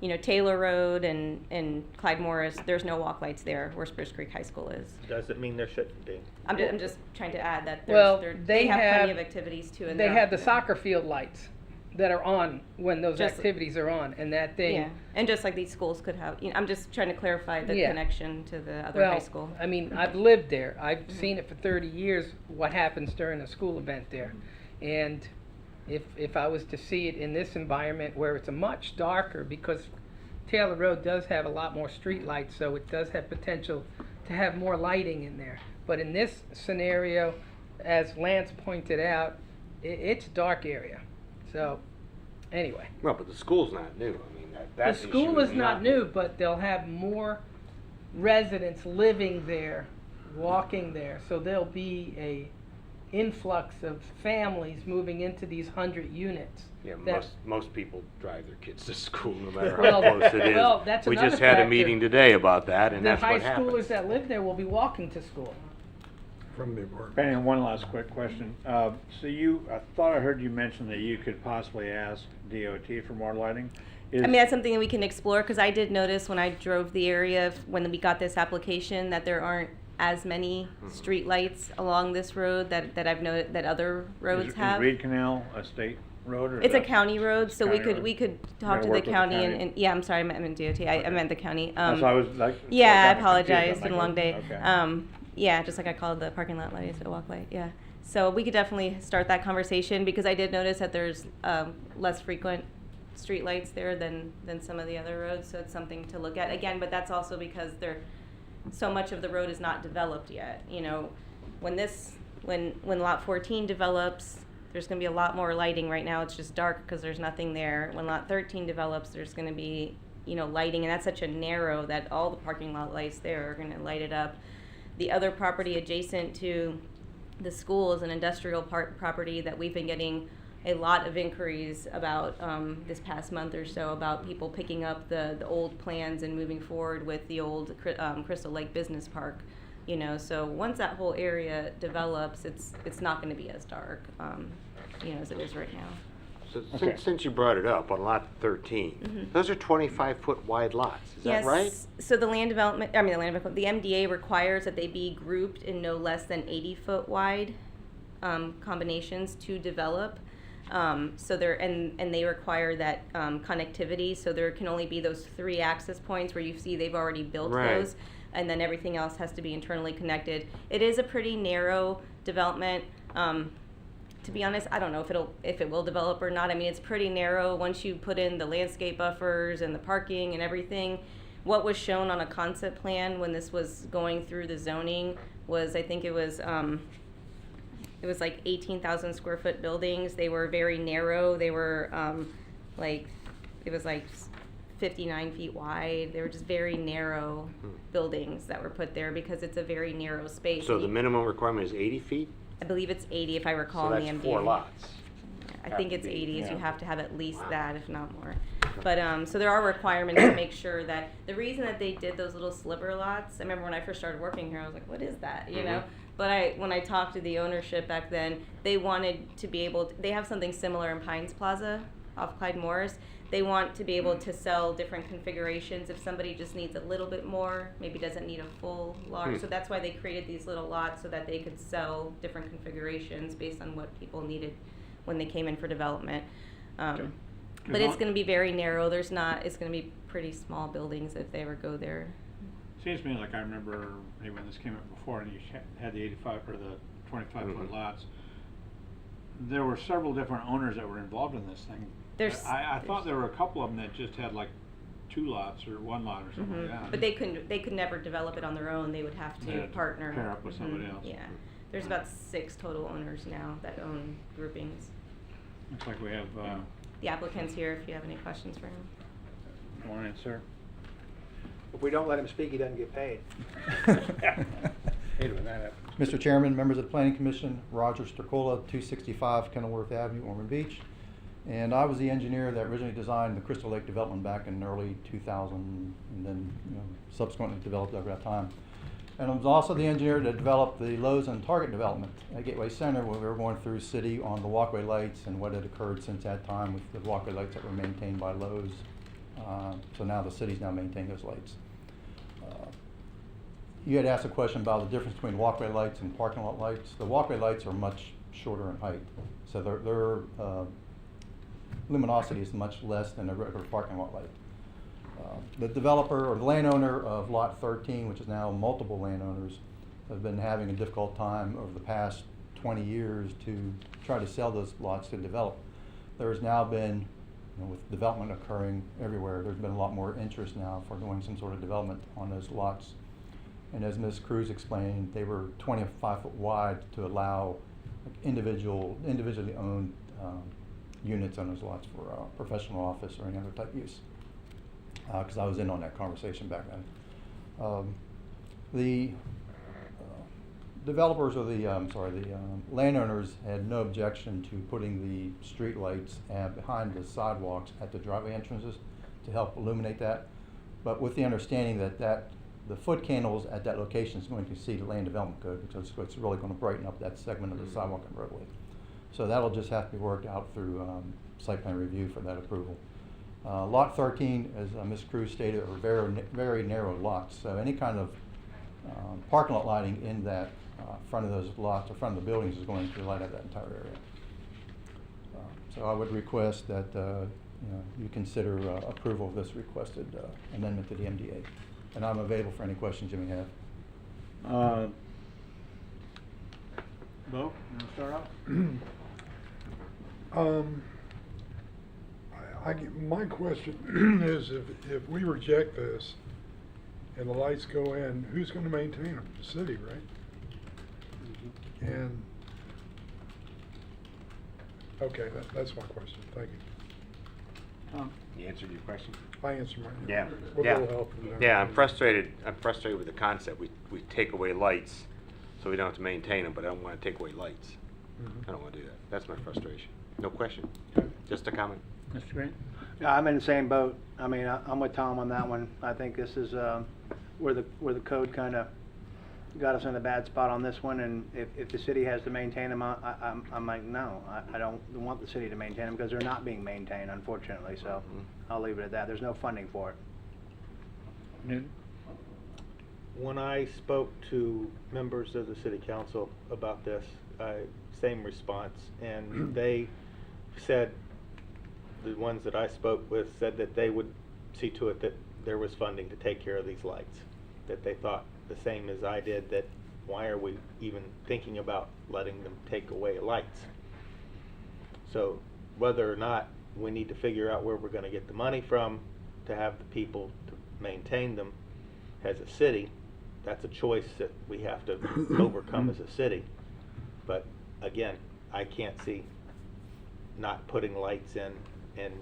you know, Taylor Road and Clyde Morris, there's no walk lights there where Spruce Creek High School is. Doesn't mean there shouldn't be. I'm just trying to add that Well, they have plenty of activities too. And they they're- have the soccer field lights that are on when those Just- activities are on, and that thing. Yeah, and just like these schools could have, you know, I'm just trying to clarify the Yeah. connection to the other Well, high school. I mean, I've lived there. I've seen it for 30 years, what happens during a school event there. And if I was to see it in this environment where it's a much darker, because Taylor Road does have a lot more street lights, so it does have potential to have more lighting in there. But in this scenario, as Lance pointed out, it's a dark area. So, anyway. Well, but the school's not new. I mean, that The school is not new, but they'll have more residents living there, walking there, so there'll be a influx of families moving into these 100 units. Yeah, that- most people drive their kids to school no matter Well, how close it is. well, that's We another just had a factor. meeting today about that, and that's what The high happens. schoolers that live there will be walking to school. From the apartment. Penny, one last quick question. I thought I heard you mention that you could possibly ask DOT for more lighting. I mean, that's something that we can explore, because I did notice when I drove the area, when we got this application, that there aren't as many street lights along this road that I've noted that other roads have. Is Reed Canal a state road or? is It's a that- county road, so we County could road? we could You talk gotta to the work with the county county. and yeah, I'm sorry, I meant DOT. I meant the county. So I was like. Yeah, I kinda confused. apologize. It's I'm been a like, long day. okay. Yeah, just like I called the parking lot lights at Walkway. Yeah. So we could definitely start that conversation, because I did notice that there's less frequent street lights there than some of the other roads. So it's something to look at again. But that's also because so much of the road is not developed yet. You know, when lot 14 develops, there's going to be a lot more lighting. Right now it's just dark because there's nothing there. When lot 13 develops, there's going to be, you know, lighting, and that's such a narrow that all the parking lot lights there are going to light it up. The other property adjacent to the school is an industrial property that we've been getting a lot of inquiries about this past month or so, about people picking up the old plans and moving forward with the old Crystal Lake Business Park. You know, so once that whole area develops, it's not going to be as dark, you know, as it is right now. So Okay. since you brought it up, on lot 13, those are 25-foot wide lots, is that right? So the the MDA requires that they be grouped in no less than 80-foot wide combinations to develop. So they require that connectivity. So there can only be those 3 access points where you see they've already built Right. those, and then everything else has to be internally connected. It is a pretty narrow development. To be honest, I don't know if it will develop or not. I mean, it's pretty narrow once you put in the landscape buffers and the parking and everything. What was shown on a concept plan when this was going through the zoning was, I think it was like 18,000 square foot buildings. They were very narrow. They were it was like 59 feet wide. They were just very narrow buildings that were put there because it's a very narrow space. So And the minimum requirement is 80 feet? I believe it's 80 if I recall So in the that's MDA. 4 lots. I Have think to it's be, 80, so you yeah. have to have at least that, if not more. But, so there are requirements to make sure that, the reason that they did those little sliver lots, I remember when I first started working here, I was like, what is that, you know? But when I talked to the ownership back then, they wanted to be able to, they have something similar in Pines Plaza off Clyde Morris. they want to be able to sell different configurations. If somebody just needs a little bit more, maybe doesn't need a full large. So that's why they created these little lots so that they could sell different configurations based on what people needed when they came in for development. But it's going to be very narrow. It's going to be pretty small buildings if they ever go there. Seems to me like I remember maybe when this came up before and you had the 85 or the 25-foot lots. There were several different owners that were involved in this thing. I thought there were a couple of them that just had like 2 lots or 1 lot or something like that. But they could never develop it on their own. They would have to partner. Pair up with somebody else. Yeah. There's about 6 total owners now that own groupings. Looks like we have The applicant's here if you have any questions for him. Go on in, sir. If we don't let him speak, he doesn't get paid. Hate when that happens. Mr. Chairman, members of the Planning Commission, Roger Stercola, 265 Kenilworth Avenue, Ormond Beach. And I was the engineer that originally designed the Crystal Lake development back in early 2000 and then subsequently developed over that time. And I was also the engineer that developed the Lowe's and Target development at Gateway Center when we were going through city on the walkway lights and what had occurred since that time with the walkway lights that were maintained by Lowe's. So now the city's now maintaining those lights. You had asked a question about the difference between walkway lights and parking lot lights. The walkway lights are much shorter in height, so their luminosity is much less than a regular parking lot light. The developer or the landowner of Lot 13, which is now multiple landowners, have been having a difficult time over the past 20 years to try to sell those lots to develop. There's now been, with development occurring everywhere, there's been a lot more interest now for doing some sort of development on those lots. And as Ms. Cruz explained, they were 25 foot wide to allow individually owned units on those lots for professional office or any other type use. Because I was in on that conversation back then. The developers or the landowners had no objection to putting the street lights behind the sidewalks at the driveway entrances to help illuminate that, but with the understanding that the foot candles at that location is going to exceed the land development code because it's really going to brighten up that segment of the sidewalk and roadway. So that'll just have to be worked out through site plan review for that approval. Lot 13, as Ms. Cruz stated, are very narrow lots. So any kind of parking lot lighting in that front of those lots or front of the buildings is going to light up that entire area. So I would request that you consider approval of this requested amendment to the MDA. And I'm available for any questions you may have. Bo, you want to start off? My question is if we reject this and the lights go in, who's going to maintain them? The city, right? Mm-hmm. And, okay, that's my question. Thank you. You answered your question? I answered mine. Yeah. With a little help from them. Yeah, I'm frustrated with the concept. We take away lights so we don't have to maintain them, but I don't want to take away lights. Mhm. I don't want to do that. That's my frustration. No question. Just a comment. Mr. Green? Yeah, I'm in the same boat. I mean, I'm with Tom on that one. I think this is where the code kind of got us in a bad spot on this one. And if the city has to maintain them, I'm like, no, I don't want the city to maintain them because they're not being maintained, unfortunately. So I'll leave it at that. There's no funding for it. Newton? When I spoke to members of the city council about this, same response, and they said, the ones that I spoke with said that they would see to it that there was funding to take care of these lights, that they thought the same as I did, that why are we even thinking about letting them take away lights? So whether or not we need to figure out where we're going to get the money from to have the people to maintain them as a city, that's a choice that we have to overcome as a city. But again, I can't see not putting lights in and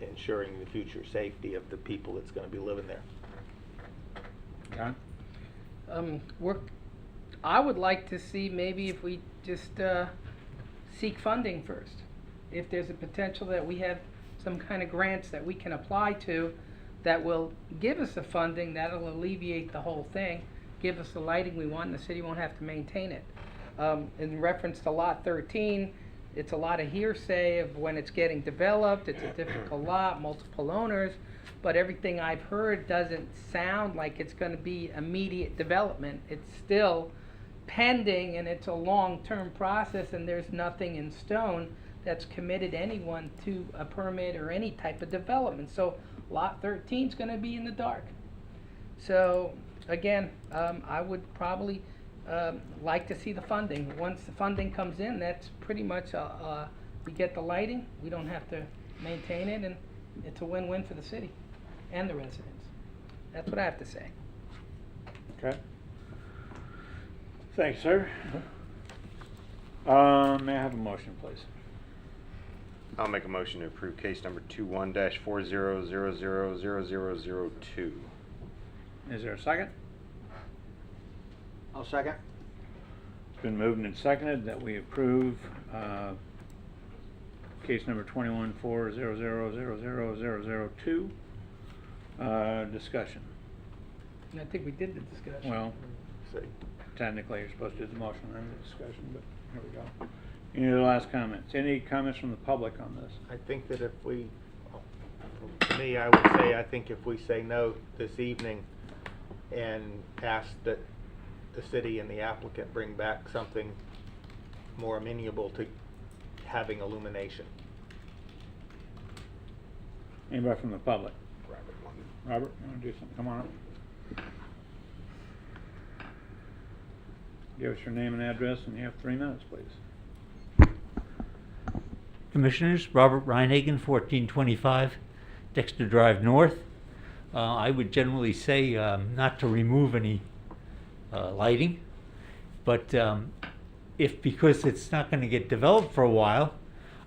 ensuring the future safety of the people that's going to be living there. John? I would like to see maybe if we just seek funding first. If there's a potential that we have some kind of grants that we can apply to that will give us the funding, that'll alleviate the whole thing, give us the lighting we want, and the city won't have to maintain it. In reference to Lot 13, It's a lot of hearsay of when it's getting developed, it's a difficult lot, multiple owners, but everything I've heard doesn't sound like it's gonna be immediate development. It's still pending, and it's a long-term process, and there's nothing in stone that's committed anyone to a permit or any type of development. So lot 13 is gonna be in the dark. So, again, I would probably like to see the funding. Once the funding comes in, that's pretty much, we get the lighting, we don't have to maintain it, and it's a win-win for the city and the residents. That's what I have to say. Okay. Thanks, sir. May I have a motion, please? I'll make a motion to approve case number 21-40000002. Is there a second? I'll second. It's been moved and seconded that we approve case number 21-40000002. Discussion. And I think we did the discussion. Well, technically you're supposed to do the motion and the discussion, but here we go. Any other last comments? Any comments from the public on this? I think that if we, to me, I would say, I think if we say no this evening and ask that the city and the applicant bring back something more amenable to having illumination. Anybody from the public? Robert, you want to do something? Come on up. Give us your name and address, and you have 3 minutes, please. Commissioners, Robert Reinhagen, 1425 Dexter Drive North. I would generally say not to remove any lighting, but if because it's not going to get developed for a while,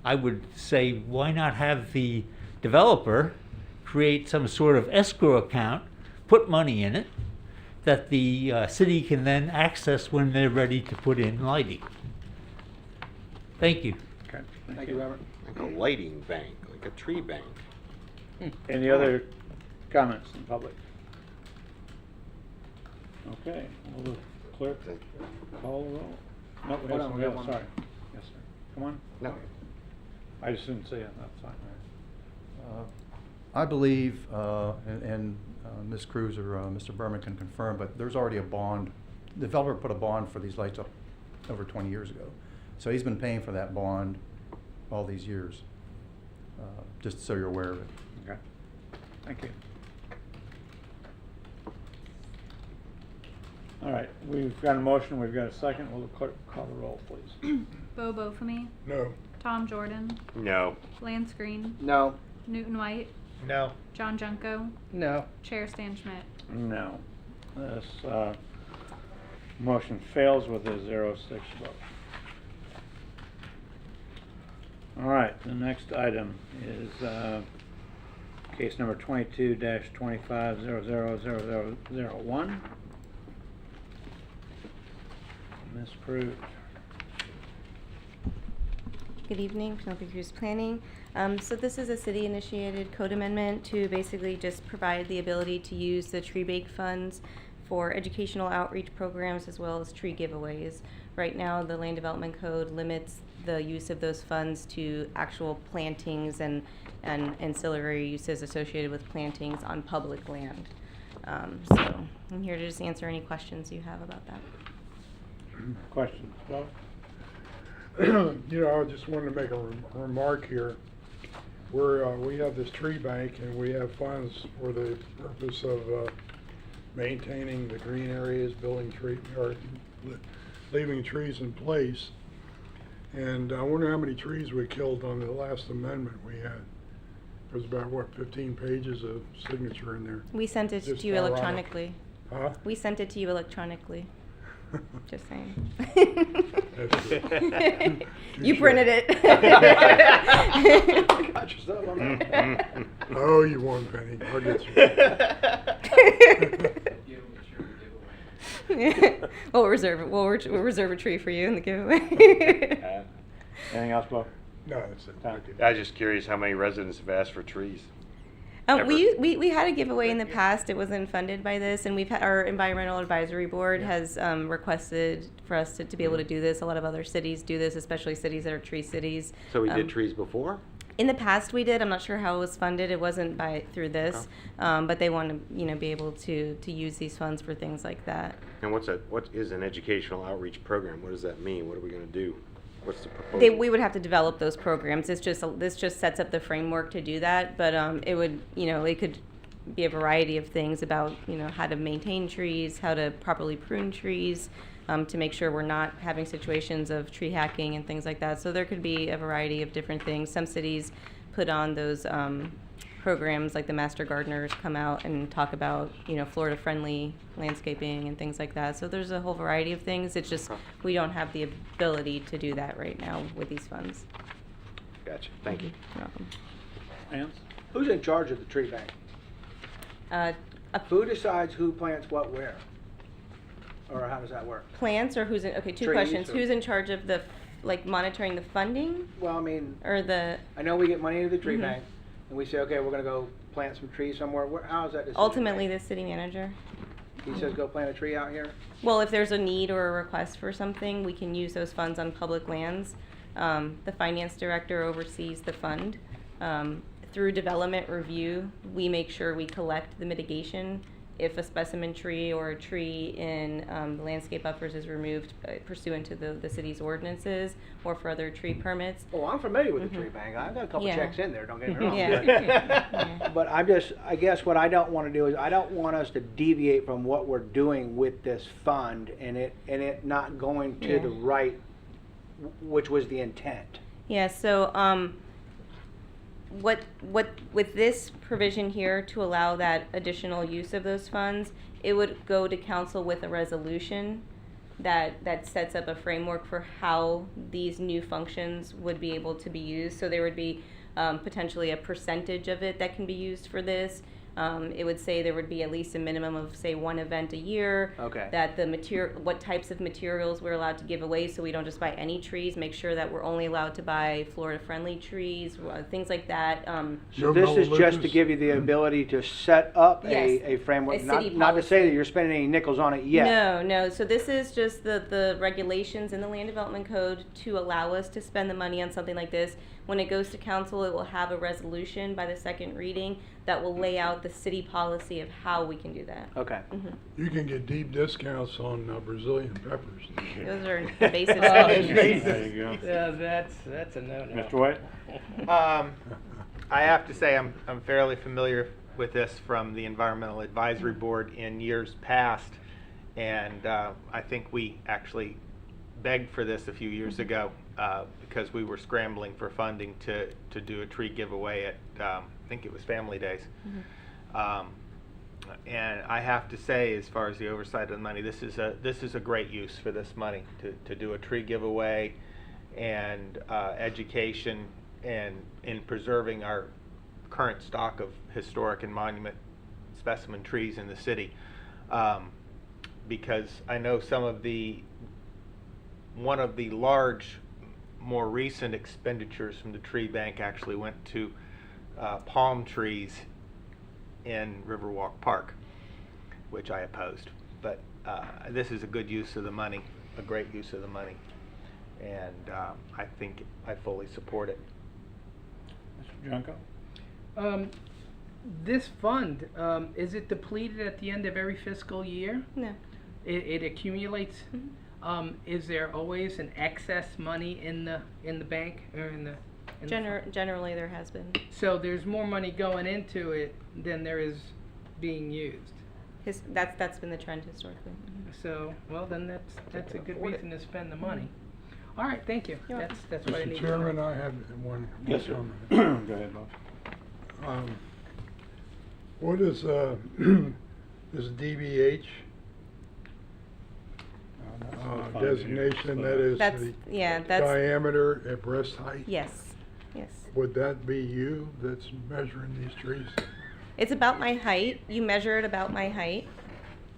I would say why not have the developer create some sort of escrow account, put money in it, that the city can then access when they're ready to put in lighting. Thank you. Okay. Thank you, Robert. Like a lighting bank, like a tree bank. Any other comments in public? Okay, will the clerk call the roll? No, we have somebody else, sorry. Yes, sir. Come on. No. I just didn't see it, that's fine. I believe, and Ms. Cruz or Mr. Berman can confirm, but there's already a bond. The developer put a bond for these lights up over 20 years ago. So he's been paying for that bond all these years, just so you're aware of it. Okay, thank you. All right, we've got a motion, we've got a second. Will the clerk call the roll, please? Bo Bofamy, No. Tom Jordan, No. Lance Green, No. Newton White, No. John Junko, No. Chair Stan Schmidt. No. This motion fails with a 0-6 vote. All right, the next item is case number 22-25000001. Ms. Cruz. Good evening, Penelope Cruz Planning. So this is a city-initiated code amendment to basically just provide the ability to use the tree bake funds for educational outreach programs as well as tree giveaways. Right now, the Land Development Code limits the use of those funds to actual plantings and ancillary uses associated with plantings on public land. So I'm here to just answer any questions you have about that. Questions, Bo? You know, I just wanted to make a remark here. We have this tree bank and we have funds for the purpose of maintaining the green areas, building tree, or leaving trees in place. And I wonder how many trees we killed on the last amendment we had. There was about, what, 15 pages of signature in there. We sent it Just to you ironic. electronically. Huh? We sent it to you electronically. Just saying. That's good. You printed it. Got yourself on that. Oh, you won, Penny. I'll get you. We'll reserve it. We'll reserve a tree for you in the giveaway. Anything else, Bo? No, that's it. I was just curious how many residents have asked for trees. ever? We had a giveaway in the past. It wasn't funded by this, and we've had our environmental advisory board has requested for us to be able to do this. A lot of other cities do this, especially cities that are tree cities. So we did trees before? In the past, we did. I'm not sure how it was funded. It wasn't through this, but they want to be able to use these funds for things like that. And what is an educational outreach program? What does that mean? What are we going to do? What's the proposal? We would have to develop those programs. This just sets up the framework to do that. But it would it could be a variety of things about how to maintain trees, how to properly prune trees, to make sure we're not having situations of tree hacking and things like that. So there could be a variety of different things. Some cities put on those programs, like the Master Gardeners come out and talk about Florida-friendly landscaping and things like that. So there's a whole variety of things. It's just we don't have the ability to do that right now with these funds. Gotcha. Thank you. You're welcome. Lance? Who's in charge of the tree bank? Who decides who plants what where? Or how does that work? Plants or who's in? Okay, two Trees questions. or- Who's in charge of the monitoring the funding? Well, I mean, or I know we get money into the tree Mhm. bank, and we say, okay, we're gonna go plant some trees somewhere. How is that decision Ultimately, made? the city manager. He says go plant a tree out here? Well, if there's a need or a request for something, we can use those funds on public lands. The finance director oversees the fund. Through development review, we make sure we collect the mitigation if a specimen tree or a tree in the landscape buffers is removed pursuant to the city's ordinances or for other tree permits. Oh, I'm familiar with the Mhm. tree bank. I've got a couple Yeah. checks in there, don't get me wrong. Yeah. But I guess what I don't want to do is I don't want us to deviate from what we're doing with this fund and it not going to Yeah. the right, which was the intent. Yeah, so what with this provision here to allow that additional use of those funds, it would go to council with a resolution that sets up a framework for how these new functions would be able to be used. So there would be potentially a percentage of it that can be used for this. It would say there would be at least a minimum of, say, one event a year. Okay. That the what types of materials we're allowed to give away, so we don't just buy any trees. Make sure that we're only allowed to buy Florida-friendly trees, things like that. So this is just to give you the ability to set up Yes, a framework, a not city to say policy. that you're spending any nickels on it yet. No. So this is just the regulations in the land development code to allow us to spend the money on something like this. When it goes to council, it will have a resolution by the second reading that will lay out the city policy of how we can do that. Okay. Mhm. You can get deep discounts on Brazilian peppers. Those are invasive species. There you go. Yeah, that's a no-no. Mr. White? I have to say I'm fairly familiar with this from the Environmental Advisory Board in years past, and I think we actually begged for this a few years ago because we were scrambling for funding to do a tree giveaway at I think it was Family Days. And I have to say, as far as the oversight of the money, this is a great use for this money to do a tree giveaway and education and in preserving our current stock of historic and monument specimen trees in the city. Because I know one of the large, more recent expenditures from the tree bank actually went to palm trees in Riverwalk Park, which I opposed. But this is a good use of the money, a great use of the money, and I think I fully support it. Mr. Junko? This fund, is it depleted at the end of every fiscal year? No. It accumulates? Is there always an excess money in the bank or in the Generally, there has been. So there's more money going into it than there is being used. That's been the trend historically. So, well, then that's a good reason to spend the money. All right, thank you. That's what I need Mr. to know. Chairman, I have one Yes, sir. comment. Go ahead, Bob. What is this DBH designation? That is the diameter at breast height? Yes. Would that be you that's measuring these trees? It's about my height. You measure it about my height.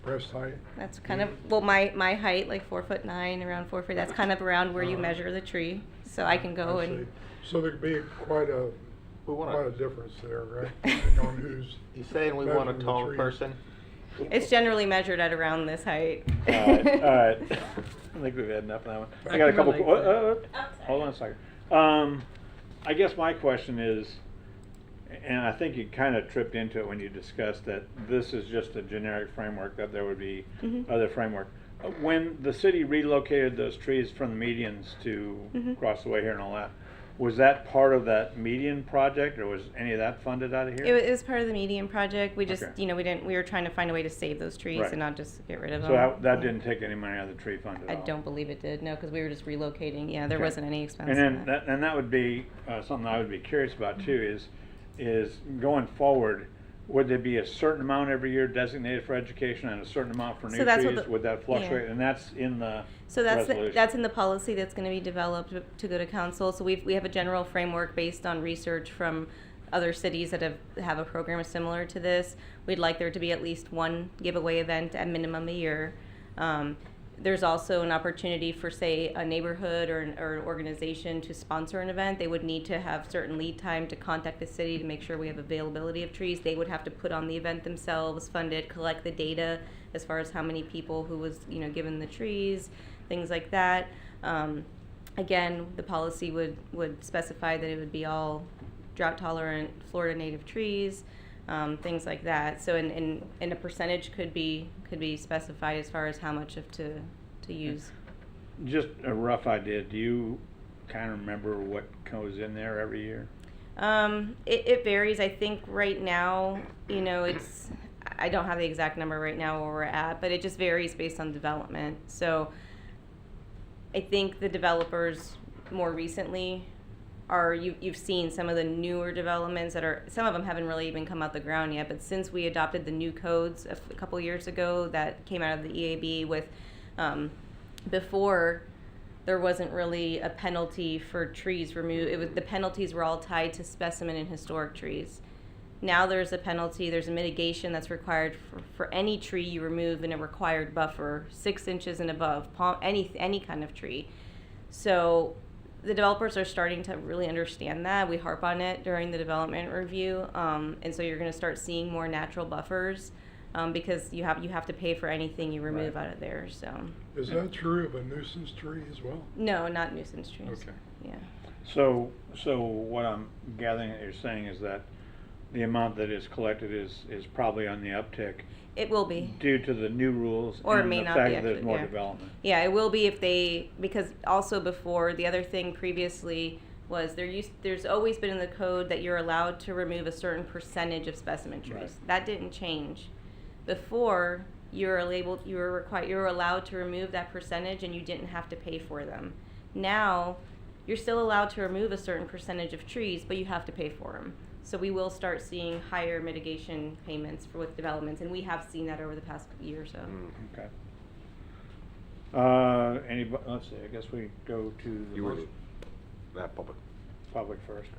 Breast height? That's kind of, well, my height, like 4'9", around 4 feet. That's kind of around where you measure the tree. So I can go I and. see. So there'd be quite a quite a difference there, right? Depending on who's You saying we want a measuring the tall trees. person? It's generally measured at around this height. All right. I think we've had enough of that one. I got a couple, hold on a second. I guess my question is, and I think you kind of tripped into it when you discussed that this is just a generic framework, that there would be other framework. When the city relocated those trees from the medians to across the way here and all that, was that part of that median project, or was any of that funded out of here? It was part of the median project. We just, Okay. we were trying to find a way to save those trees Right. and not just get rid of So them. that didn't take any money out of the tree fund at I all? don't believe it did, no, because we were just relocating. Yeah, there Okay. wasn't any expense. And in then that would be something I would be curious about too, is going forward, would there be a certain amount every year designated for education and a certain amount for new So that's what trees? the- Would that fluctuate? yeah. And that's in the So that's resolution? that's in the policy that's going to be developed to go to council. So we have a general framework based on research from other cities that have a program similar to this. We'd like there to be at least one giveaway event at minimum a year. There's also an opportunity for, say, a neighborhood or an organization to sponsor an event. They would need to have certain lead time to contact the city to make sure we have availability of trees. They would have to put on the event themselves, fund it, collect the data as far as how many people who was, given the trees, things like that. Again, the policy would specify that it would be all drought tolerant Florida native trees, things like that. So and a percentage could be specified as far as how much to use. Just a rough idea, do you kind of remember what goes in there every year? It varies. I think right now, I don't have the exact number right now where we're at, but it just varies based on development. So I think the developers more recently you've seen some of the newer developments some of them haven't really even come out the ground yet, but since we adopted the new codes a couple years ago that came out of the EAB with, before there wasn't really a penalty for trees removed. The penalties were all tied to specimen and historic trees. Now there's a penalty, there's a mitigation that's required for any tree you remove in a required buffer, 6 inches and above, any kind of tree. So the developers are starting to really understand that. We harp on it during the development review, and so you're going to start seeing more natural buffers because you have to pay for anything you remove out of there. So Is that true of a nuisance tree as well? no, not nuisance trees. Okay. Yeah. So what I'm gathering that you're saying is that the amount that is collected is probably on the uptick. It will be. Due to the new rules Or it and may the not fact be that there's actually, more yeah. development. Yeah, it will be because also before, the other thing previously was there's always been in the code that you're allowed to remove a certain percentage of specimen trees. Right. That didn't change. Before, you were allowed to remove that percentage and you didn't have to pay for them. Now, you're still allowed to remove a certain percentage of trees, but you have to pay for them. So we will start seeing higher mitigation payments with developments, and we have seen that over the past year or so. Okay. Let's see, I guess we go to the You were most that public. public first.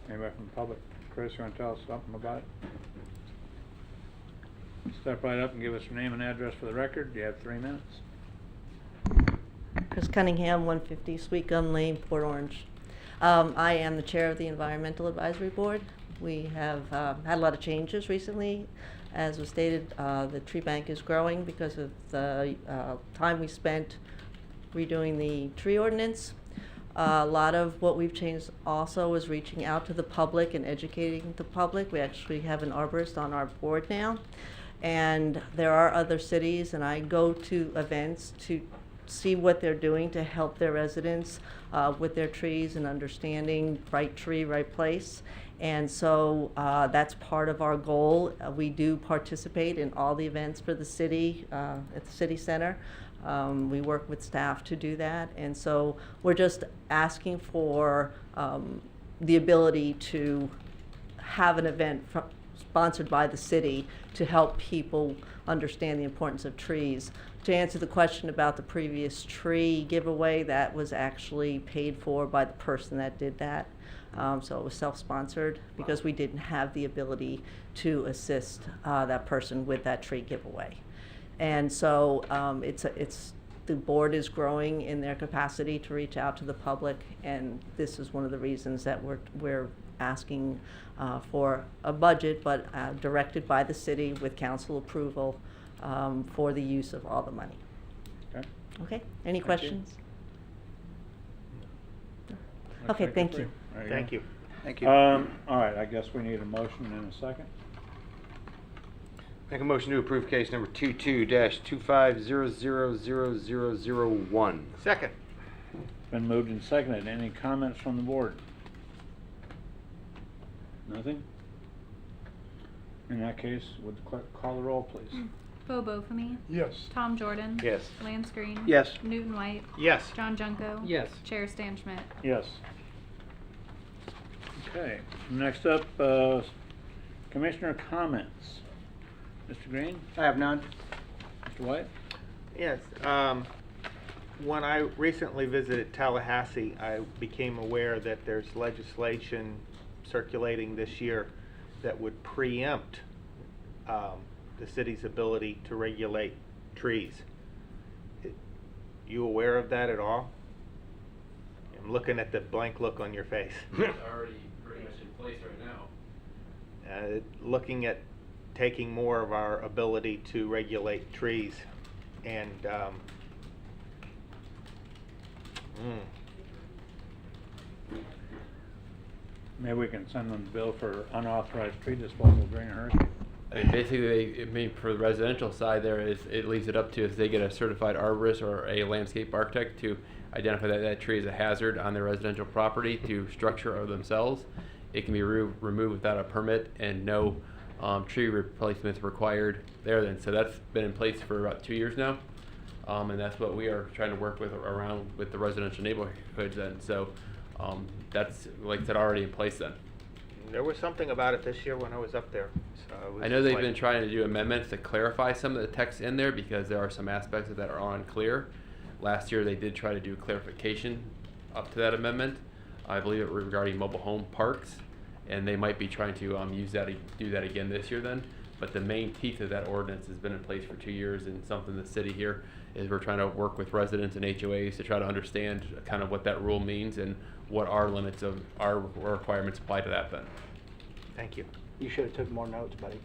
Anybody from the public? Chris, you want to tell us something about it? Step right up and give us your name and address for the record. You have 3 minutes. Chris Cunningham, 150 Sweet Gum Lane, Port Orange. I am the chair of the Environmental Advisory Board. We have had a lot of changes recently. As was stated, the tree bank is growing because of the time we spent redoing the tree ordinance. A lot of what we've changed also is reaching out to the public and educating the public. We actually have an arborist on our board now. And there are other cities, and I go to events to see what they're doing to help their residents with their trees and understanding right tree, right place. And so that's part of our goal. We do participate in all the events for the city at the city center. We work with staff to do that. And so we're just asking for the ability to have an event sponsored by the city to help people understand the importance of trees. To answer the question about the previous tree giveaway, that was actually paid for by the person that did that. So it was self-sponsored because we didn't have the ability to assist that person with that tree giveaway. And so the board is growing in their capacity to reach out to the public, and this is one of the reasons that we're asking for a budget, but directed by the city with council approval for the use of all the money. Okay. Okay, any Thank you. questions? Looks Okay, like thank we're you. free. There Thank go. you. Thank you. All right, I guess we need a motion and a second. Make a motion to approve case number 22-25000001. Second. Been moved and seconded. Any comments from the board? Nothing? In that case, would the clerk call the roll, please? Bo Bofamy. Yes. Tom Jordan. Yes. Lance Green. Yes. Newton White. Yes. John Junko. Yes. Chair Stan Schmidt. Yes. Okay, next up, commissioner comments. Mr. Green? I have none. Mr. White? Yes, when I recently visited Tallahassee, I became aware that there's legislation circulating this year that would preempt the city's ability to regulate trees. You aware of that at all? I'm looking at the blank look on your face. It's already pretty much in place right now. Looking at taking more of our ability to regulate trees and Maybe we can send them a bill for unauthorized tree disposal during a hurricane. I mean, basically, for the residential side there, it leaves it up to if they get a certified arborist or a landscape architect to identify that tree as a hazard on their residential property to structure of themselves. It can be removed without a permit and no tree replacements required there then. So that's been in place for about 2 years now. And that's what we are trying to work with around with the residential neighborhoods then. So that's, like I said, already in place then. there was something about it this year when I was up there. So it was I know just they've like- been trying to do amendments to clarify some of the text in there because there are some aspects of that are unclear. Last year they did try to do clarification up to that amendment. I believe it regarding mobile home parks, and they might be trying to do that again this year then. But the main teeth of that ordinance has been in place for 2 years, and something the city here is we're trying to work with residents and HOAs to try to understand kind of what that rule means and what our limits of our requirements apply to that then. Thank you. You should have took more notes, buddy.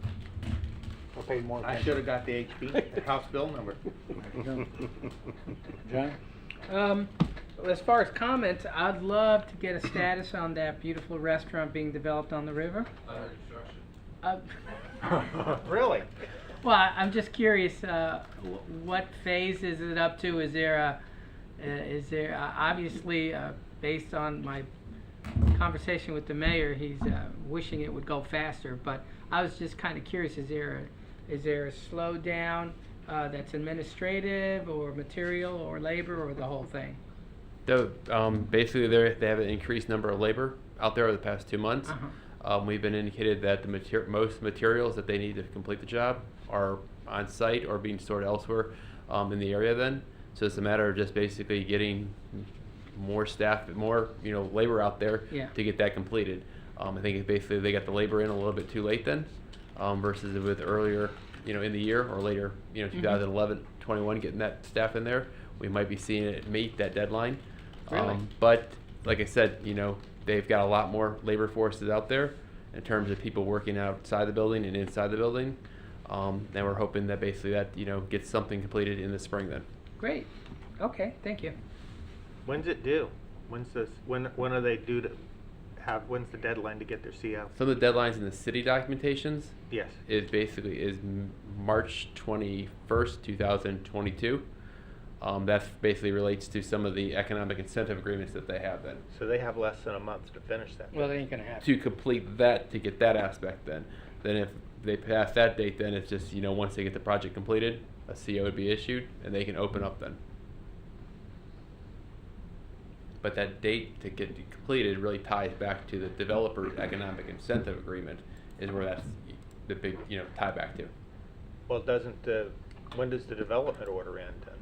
Or paid more I attention. should have got the HB, House Bill number. John? As far as comments, I'd love to get a status on that beautiful restaurant being developed on the river. Under construction. Really? Well, I'm just curious, what phase is it up to? Is there obviously, based on my conversation with the mayor, he's wishing it would go faster, but I was just kind of curious, is there a slowdown that's administrative or material or labor or the whole thing? Basically, they have an increased number of labor out there over the past 2 months. We've been indicated that the most materials that they need to complete the job are on site or being stored elsewhere in the area then. So it's a matter of just basically getting more staff, more labor out there to get that completed. I think it's basically they got the labor in a little bit too late then versus with earlier in the year or later 2011, 21 getting that staff in there. We might be seeing it meet that deadline. Really? But like I said, they've got a lot more labor forces out there in terms of people working outside the building and inside the building. And we're hoping that basically that, gets something completed in the spring then. Great. Okay, thank you. When's it due? When are they due to when's the deadline to get their CO? Some of the deadlines in the city documentations Yes. is March 21st, 2022. That basically relates to some of the economic incentive agreements that they have then. So they have less than a month to finish that. Well, they ain't gonna happen. To complete that, to get that aspect then. Then if they pass that date, then it's just, once they get the project completed, a CO would be issued and they can open up then. But that date to get it completed really ties back to the developer's economic incentive agreement is where that's the big, tie back to. Well, when does the development order end then?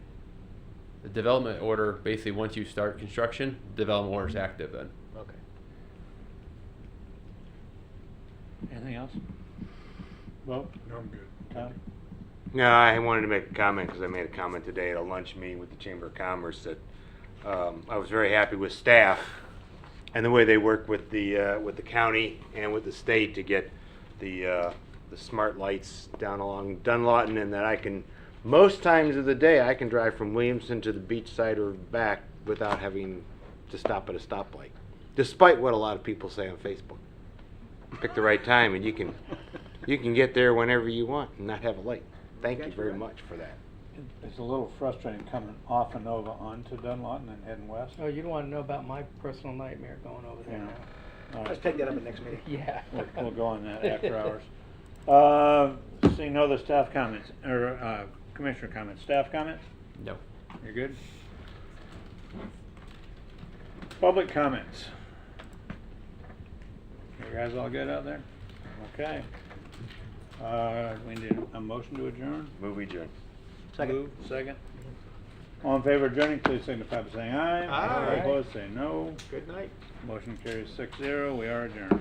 The development order, basically once you start construction, development order is active then. Okay. Anything else? Well, No, I'm good. Tom? No, I wanted to make a comment because I made a comment today at a lunch meeting with the Chamber of Commerce that I was very happy with staff and the way they work with the county and with the state to get the smart lights down along Dunlawton, and that I can, most times of the day, I can drive from Williamson to the beach side or back without having to stop at a stoplight, despite what a lot of people say on Facebook. Pick the right time and you can get there whenever you want and not have a light. Thank you very much for that. It's a little frustrating coming off and over onto Dunlawton and heading west. Oh, you don't want to know about my personal nightmare going over there Yeah. now. All right. Let's take that up at next meeting. Yeah. We'll go on that after hours. Seeing no other staff comments, or commissioner comments. Staff comments? No. You're good? Public comments. You guys all good out there? Okay. We need a motion to adjourn? Move adjourn. Second. Move, second. All in favor of adjourning, please signify by saying aye. Aye. All opposed, say no. Good night. Motion carries 6-0. We are adjourned.